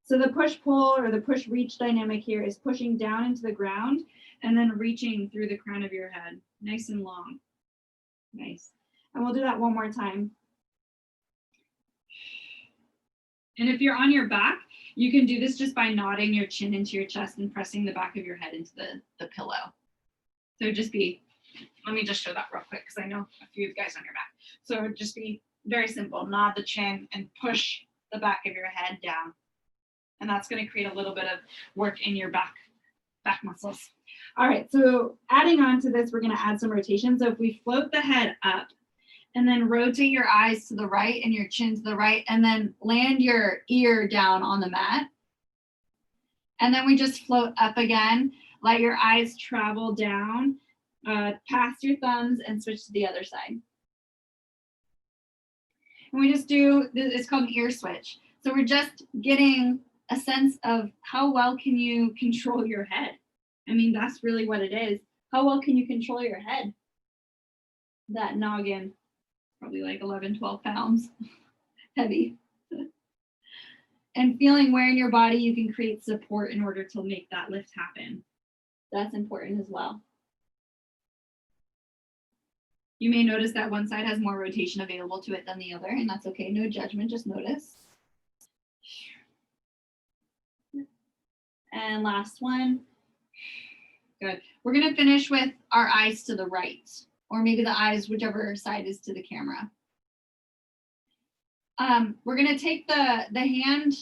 So the push-pull or the push-reach dynamic here is pushing down into the ground and then reaching through the crown of your head, nice and long. Nice. And we'll do that one more time. And if you're on your back, you can do this just by nodding your chin into your chest and pressing the back of your head into the pillow. So just be, let me just show that real quick because I know a few of you guys on your back. So just be very simple, nod the chin and push the back of your head down. And that's going to create a little bit of work in your back muscles. All right, so adding on to this, we're going to add some rotation. So if we float the head up and then rotate your eyes to the right and your chin to the right, and then land your ear down on the mat. And then we just float up again, let your eyes travel down, past your thumbs and switch to the other side. And we just do, it's called an ear switch. So we're just getting a sense of how well can you control your head. I mean, that's really what it is. How well can you control your head? That noggin, probably like 11, 12 pounds, heavy. And feeling where in your body you can create support in order to make that lift happen. That's important as well. You may notice that one side has more rotation available to it than the other, and that's okay. No judgment, just notice. And last one. Good. We're going to finish with our eyes to the right, or maybe the eyes, whichever side is to the camera. We're going to take the hand.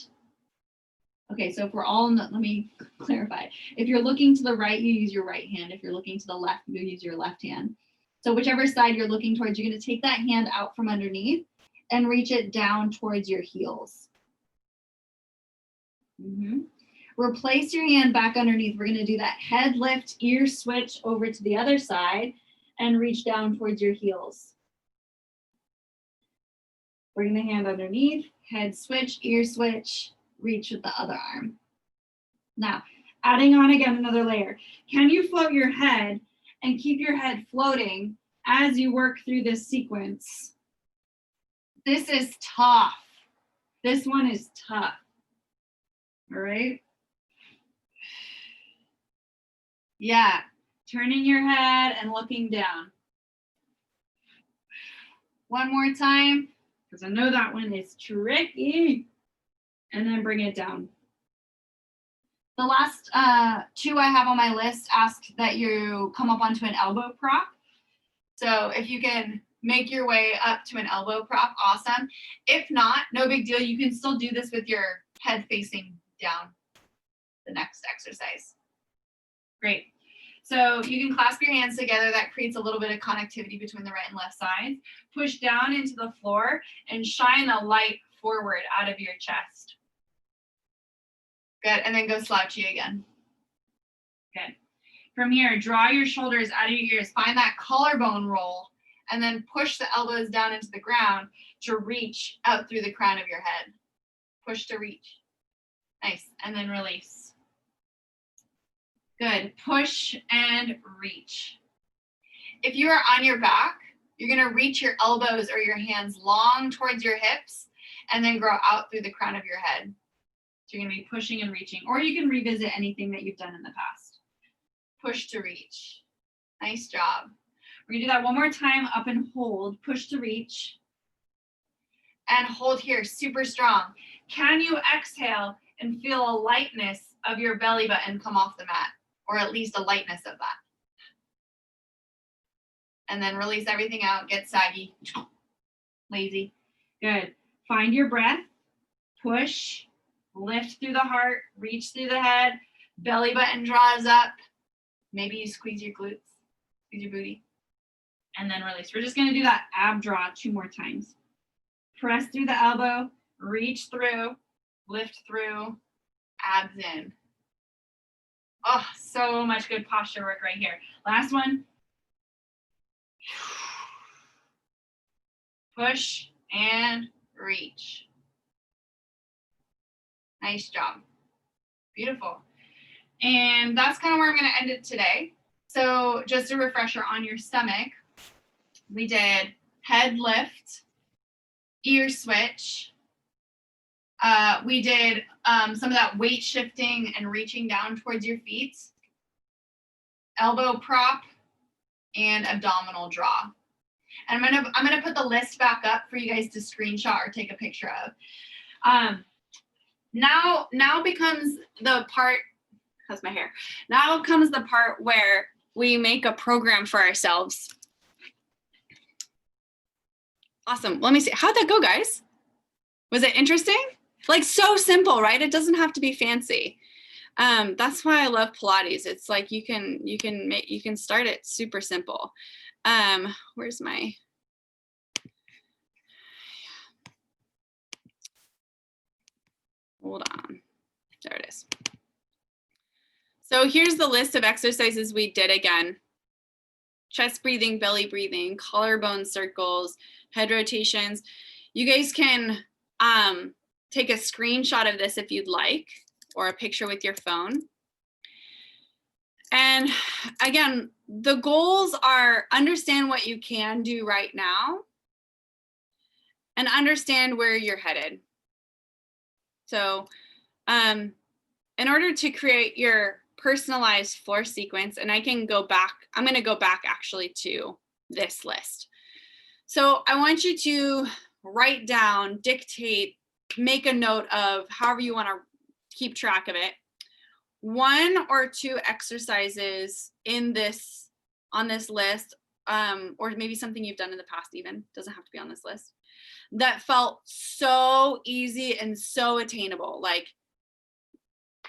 Okay, so if we're all in the, let me clarify. If you're looking to the right, you use your right hand. If you're looking to the left, you use your left hand. So whichever side you're looking towards, you're going to take that hand out from underneath and reach it down towards your heels. Replace your hand back underneath. We're going to do that head lift, ear switch over to the other side and reach down towards your heels. Bring the hand underneath, head switch, ear switch, reach with the other arm. Now, adding on again another layer. Can you float your head and keep your head floating as you work through this sequence? This is tough. This one is tough. All right. Yeah, turning your head and looking down. One more time, because I know that one is tricky. And then bring it down. The last two I have on my list ask that you come up onto an elbow prop. So if you can make your way up to an elbow prop, awesome. If not, no big deal. You can still do this with your head facing down the next exercise. Great. So you can clasp your hands together. That creates a little bit of connectivity between the right and left sides. Push down into the floor and shine a light forward out of your chest. Good, and then go slouchy again. Good. From here, draw your shoulders out of your ears. Find that collarbone roll, and then push the elbows down into the ground to reach out through the crown of your head. Push to reach. Nice, and then release. Good, push and reach. If you are on your back, you're gonna reach your elbows or your hands long towards your hips and then grow out through the crown of your head. So you're gonna be pushing and reaching, or you can revisit anything that you've done in the past. Push to reach. Nice job. We're gonna do that one more time, up and hold, push to reach. And hold here, super strong. Can you exhale and feel a lightness of your belly button come off the mat, or at least a lightness of that? And then release everything out, get saggy, lazy. Good. Find your breath, push, lift through the heart, reach through the head, belly button draws up. Maybe you squeeze your glutes, squeeze your booty, and then release. We're just gonna do that ab draw 2 more times. Press through the elbow, reach through, lift through, abs in. Oh, so much good posture work right here. Last one. Push and reach. Nice job. Beautiful. And that's kind of where I'm going to end it today. So just a refresher on your stomach. We did head lift, ear switch. We did some of that weight shifting and reaching down towards your feet. Elbow prop and abdominal draw. And I'm gonna put the list back up for you guys to screenshot or take a picture of. Now becomes the part, how's my hair? Now comes the part where we make a program for ourselves. Awesome, let me see, how'd that go, guys? Was it interesting? Like, so simple, right? It doesn't have to be fancy. That's why I love Pilates. It's like you can start it super simple. Where's my, hold on, there it is. So here's the list of exercises we did again. Chest breathing, belly breathing, collarbone circles, head rotations. You guys can take a screenshot of this if you'd like, or a picture with your phone. And again, the goals are understand what you can do right now and understand where you're headed. So in order to create your personalized floor sequence, and I can go back, I'm going to go back actually to this list. So I want you to write down, dictate, make a note of however you want to keep track of it, 1 or 2 exercises in this, on this list, or maybe something you've done in the past, even doesn't have to be on this list, that felt so easy and so attainable. Like,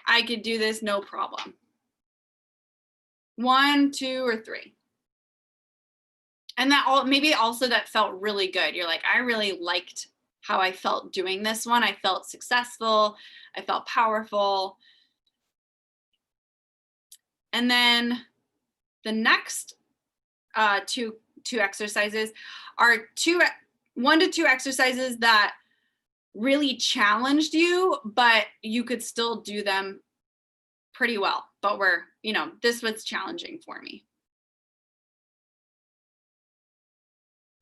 I could do this no problem. 1, 2, or 3. And that all, maybe also that felt really good. You're like, I really liked how I felt doing this one. I felt successful. I felt powerful. And then the next two exercises are 1 to 2 exercises that really challenged you, but you could still do them pretty well. But this was challenging for me.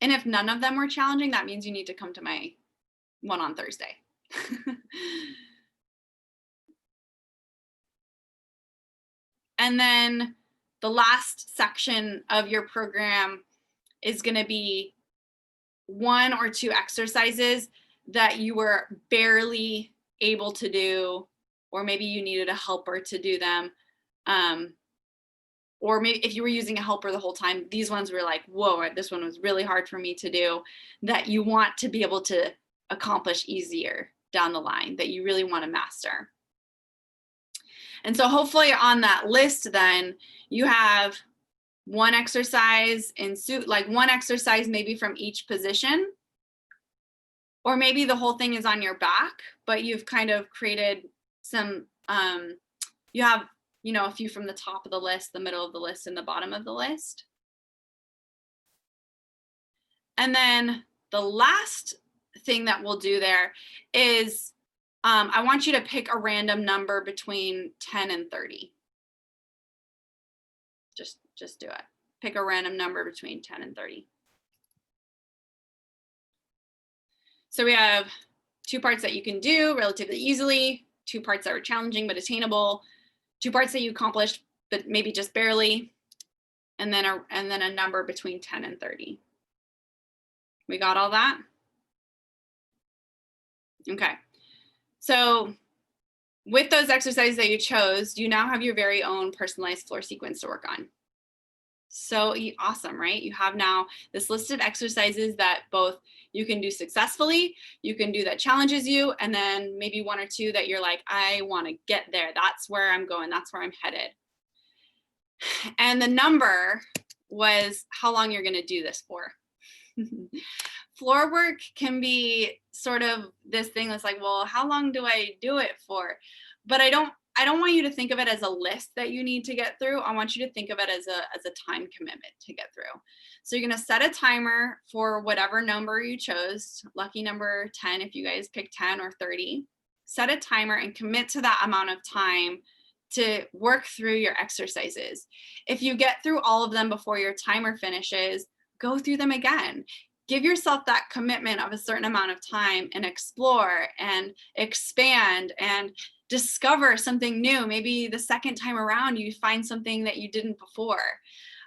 And if none of them were challenging, that means you need to come to my one on Thursday. And then the last section of your program is going to be 1 or 2 exercises that you were barely able to do, or maybe you needed a helper to do them. Or maybe if you were using a helper the whole time, these ones were like, whoa, this one was really hard for me to do, that you want to be able to accomplish easier down the line, that you really want to master. And so hopefully on that list, then you have 1 exercise in suit, like 1 exercise maybe from each position, or maybe the whole thing is on your back, but you've kind of created some, you have, a few from the top of the list, the middle of the list, and the bottom of the list. And then the last thing that we'll do there is I want you to pick a random number between 10 and 30. Just do it. Pick a random number between 10 and 30. So we have 2 parts that you can do relatively easily, 2 parts that are challenging but attainable, 2 parts that you accomplished but maybe just barely, and then a number between 10 and 30. We got all that? Okay. So with those exercises that you chose, you now have your very own personalized floor sequence to work on. So awesome, right? You have now this list of exercises that both you can do successfully, you can do that challenges you, and then maybe 1 or 2 that you're like, I want to get there. That's where I'm going. That's where I'm headed. And the number was how long you're going to do this for. Floor work can be sort of this thing that's like, well, how long do I do it for? But I don't want you to think of it as a list that you need to get through. I want you to think of it as a time commitment to get through. So you're going to set a timer for whatever number you chose, lucky number 10 if you guys pick 10 or 30. Set a timer and commit to that amount of time to work through your exercises. If you get through all of them before your timer finishes, go through them again. Give yourself that commitment of a certain amount of time and explore and expand and discover something new. Maybe the second time around, you find something that you didn't before.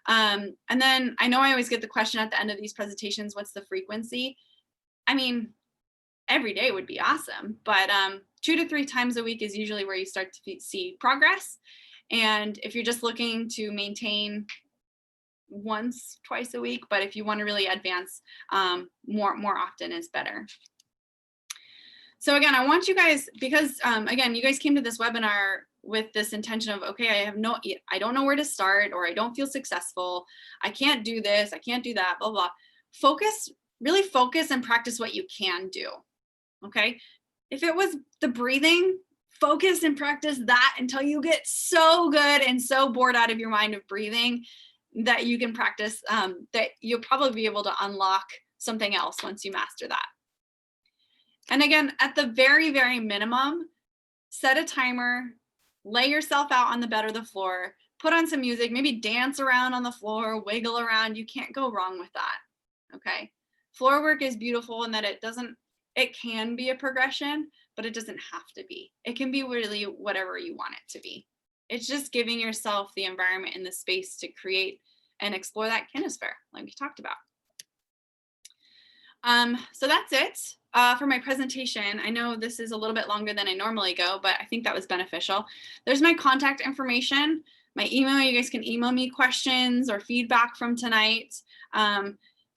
And then I know I always get the question at the end of these presentations, what's the frequency? I mean, every day would be awesome, but 2 to 3 times a week is usually where you start to see progress. And if you're just looking to maintain once, twice a week, but if you want to really advance, more often is better. So again, I want you guys, because again, you guys came to this webinar with this intention of, okay, I don't know where to start, or I don't feel successful. I can't do this, I can't do that, blah, blah. Really focus and practice what you can do, okay? If it was the breathing, focus and practice that until you get so good and so bored out of your mind of breathing that you can practice, that you'll probably be able to unlock something else once you master that. And again, at the very, very minimum, set a timer, lay yourself out on the bed or the floor, put on some music, maybe dance around on the floor, wiggle around. You can't go wrong with that, okay? Floor work is beautiful in that it can be a progression, but it doesn't have to be. It can be really whatever you want it to be. It's just giving yourself the environment and the space to create and explore that kinesphere like we talked about. So that's it for my presentation. I know this is a little bit longer than I normally go, but I think that was beneficial. There's my contact information, my email. You guys can email me questions or feedback from tonight.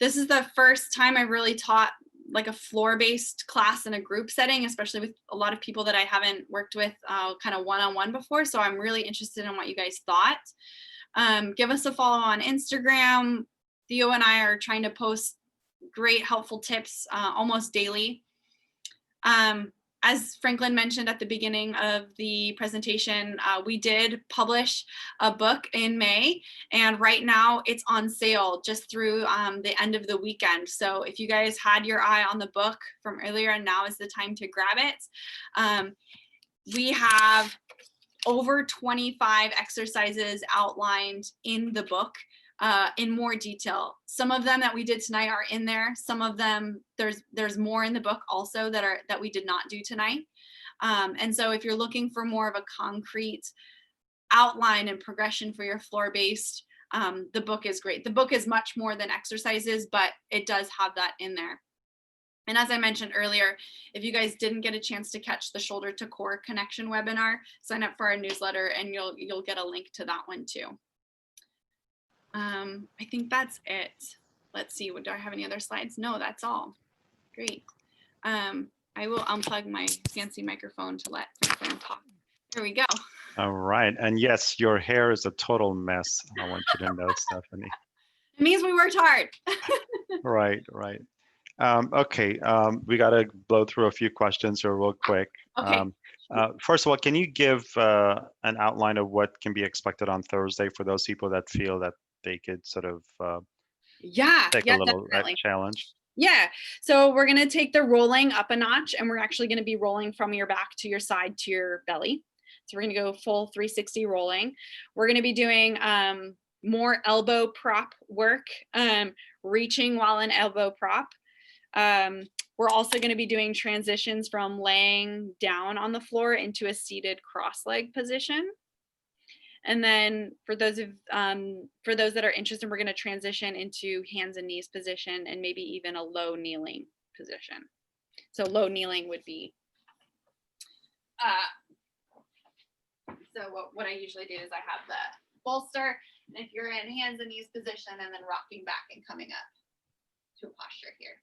This is the first time I really taught like a floor-based class in a group setting, especially with a lot of people that I haven't worked with kind of one-on-one before. So I'm really interested in what you guys thought. Give us a follow on Instagram. Theo and I are trying to post great helpful tips almost daily. As Franklin mentioned at the beginning of the presentation, we did publish a book in May, and right now it's on sale just through the end of the weekend. So if you guys had your eye on the book from earlier, and now is the time to grab it. We have over 25 exercises outlined in the book in more detail. Some of them that we did tonight are in there. Some of them, there's more in the book also that we did not do tonight. And so if you're looking for more of a concrete outline and progression for your floor-based, the book is great. The book is much more than exercises, but it does have that in there. And as I mentioned earlier, if you guys didn't get a chance to catch the shoulder to core connection webinar, sign up for our newsletter and you'll get a link to that one too. I think that's it. Let's see, do I have any other slides? No, that's all. Great. I will unplug my fancy microphone to let Franklin talk. There we go. All right. And yes, your hair is a total mess. I want you to know, Stephanie. It means we worked hard. Right. Okay, we got to blow through a few questions here real quick. Okay. First of all, can you give an outline of what can be expected on Thursday for those people that feel that they could sort of take a little challenge? Yeah, so we're gonna take the rolling up a notch, and we're actually gonna be rolling from your back to your side to your belly. So we're gonna go full 360 rolling. We're gonna be doing more elbow prop work, reaching while in elbow prop. We're also going to be doing transitions from laying down on the floor into a seated cross-leg position. And then for those that are interested, we're going to transition into hands and knees position and maybe even a low kneeling position. So low kneeling would be, so what I usually do is I have the bolster, and if you're in hands and knees position, and then rocking back and coming up to a posture here.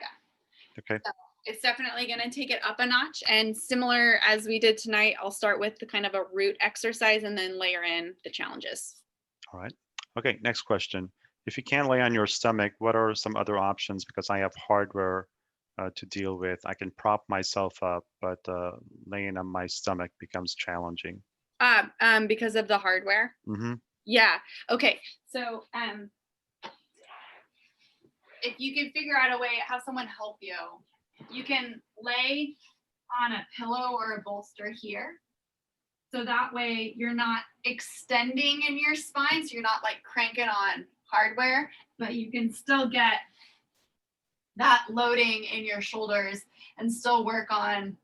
Yeah. Okay. So it's definitely going to take it up a notch, and similar as we did tonight, I'll start with the kind of a root exercise and then layer in the challenges. All right. Okay, next question. If you can't lay on your stomach, what are some other options? Because I have hardware to deal with. I can prop myself up, but laying on my stomach becomes challenging. Because of the hardware? Mm-hmm. Yeah. Okay. So if you can figure out a way, have someone help you, you can lay on a pillow or a bolster here. So that way you're not extending in your spine. So you're not like cranking on hardware, but you can still get that loading in your shoulders and still work on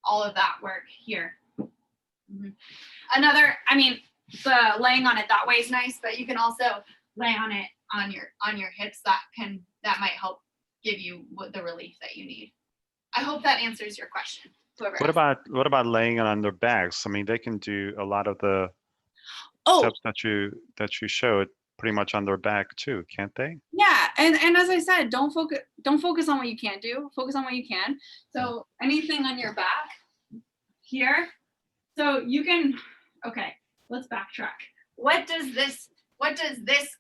all of that work here. Mm-hmm. The laying on it that way is nice, but you can also lay on it on your hips. That might help give you the relief that you need. I hope that answers your question. What about laying on their backs? I mean, they can do a lot of the steps that you showed pretty much on their back too, can't they? Yeah, and as I said, don't focus on what you can't do. Focus on what you can. So anything on your back here. So you can. Okay, let's backtrack. What does this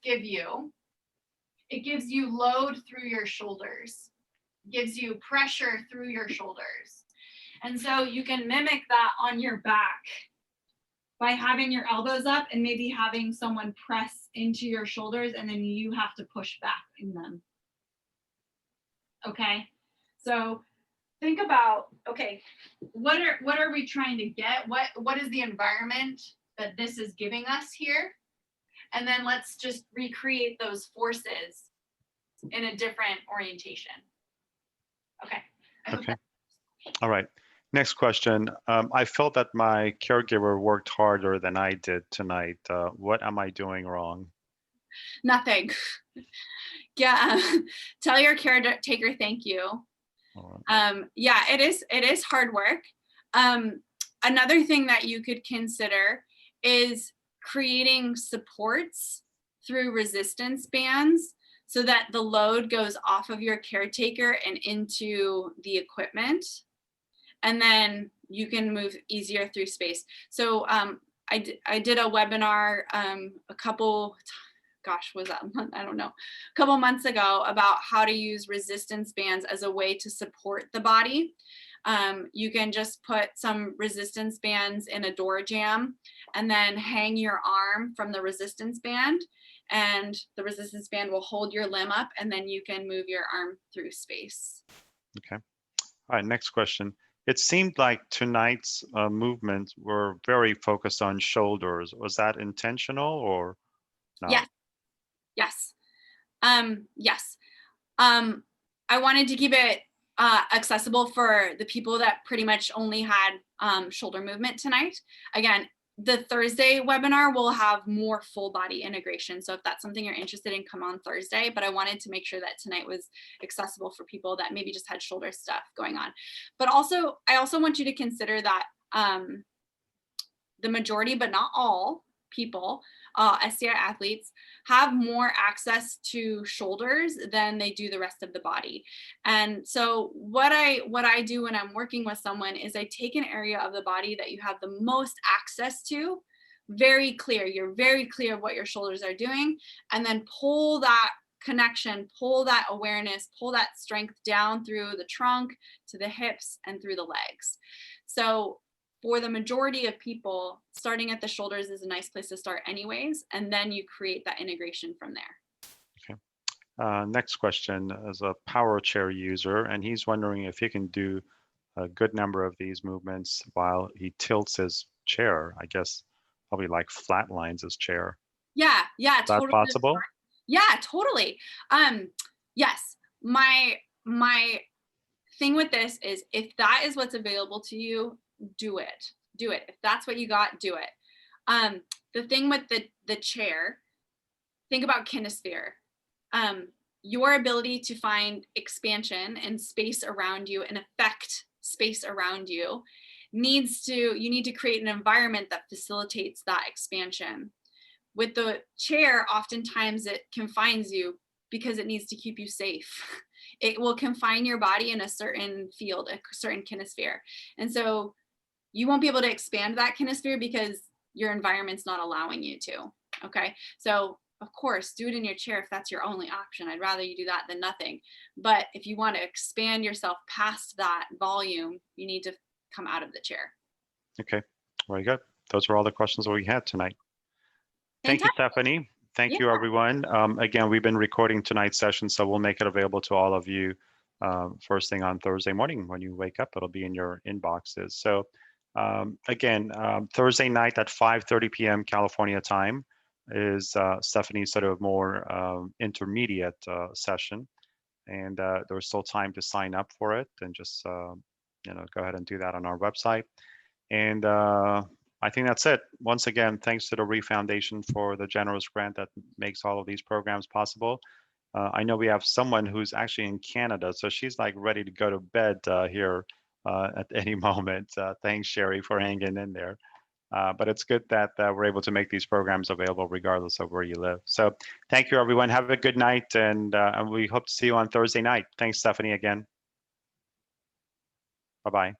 give you? It gives you load through your shoulders. It gives you pressure through your shoulders. And so you can mimic that on your back by having your elbows up and maybe having someone press into your shoulders, and then you have to push back in them. Okay, so think about, okay, what are we trying to get? What is the environment that this is giving us here? And then let's just recreate those forces in a different orientation. Okay. Okay. All right. Next question. I felt that my caregiver worked harder than I did tonight. What am I doing wrong? Nothing. Yeah, tell your caretaker thank you. All right. Yeah, it is hard work. Another thing that you could consider is creating supports through resistance bands so that the load goes off of your caretaker and into the equipment, and then you can move easier through space. So I did a webinar a couple, gosh, was that a month? I don't know, a couple months ago about how to use resistance bands as a way to support the body. You can just put some resistance bands in a door jamb and then hang your arm from the resistance band, and the resistance band will hold your limb up, and then you can move your arm through space. Okay. All right, next question. It seemed like tonight's movements were very focused on shoulders. Was that intentional or not? Yes, yes, yes. I wanted to keep it accessible for the people that pretty much only had shoulder movement tonight. Again, the Thursday webinar will have more full body integration. So if that's something you're interested in, come on Thursday. But I wanted to make sure that tonight was accessible for people that maybe just had shoulder stuff going on. But also, I also want you to consider that the majority, but not all people, SCI athletes have more access to shoulders than they do the rest of the body. And so what I do when I'm working with someone is I take an area of the body that you have the most access to, very clear. You're very clear of what your shoulders are doing, and then pull that connection, pull that awareness, pull that strength down through the trunk to the hips and through the legs. So for the majority of people, starting at the shoulders is a nice place to start anyways, and then you create that integration from there. Okay. Next question is a power chair user, and he's wondering if he can do a good number of these movements while he tilts his chair. I guess probably like flatlines his chair. Yeah, Is that totally. possible? Yeah, totally. Yes, my thing with this is if that is what's available to you, do it. Do it. If that's what you got, do it. The thing with the chair, think about kinesphere. Your ability to find expansion and space around you and affect space around you you need to create an environment that facilitates that expansion. With the chair, oftentimes it confines you because it needs to keep you safe. It will confine your body in a certain field, a certain kinesphere. And so you won't be able to expand that kinesphere because your environment's not allowing you to. Okay. So of course, do it in your chair if that's your only option. I'd rather you do that than nothing. But if you want to expand yourself past that volume, you need to come out of the chair. Okay, very good. Those are all the questions that we had tonight. Thank you, Fantastic. Stephanie. Thank Yeah. you, everyone. Again, we've been recording tonight's session, so we'll make it available to all of you first thing on Thursday morning. When you wake up, it'll be in your inboxes. So again, Thursday night at 5:30 p.m. California time is Stephanie's sort of more intermediate session. And there's still time to sign up for it, and just go ahead and do that on our website. And I think that's it. Once again, thanks to the Reef Foundation for the generous grant that makes all of these programs possible. I know we have someone who's actually in Canada, so she's like ready to go to bed here at any moment. Thanks, Sherry, for hanging in there. But it's good that we're able to make these programs available regardless of where you live. So thank you, everyone. Have a good night, and we hope to see you on Thursday night. Thanks, Stephanie, again. Bye-bye.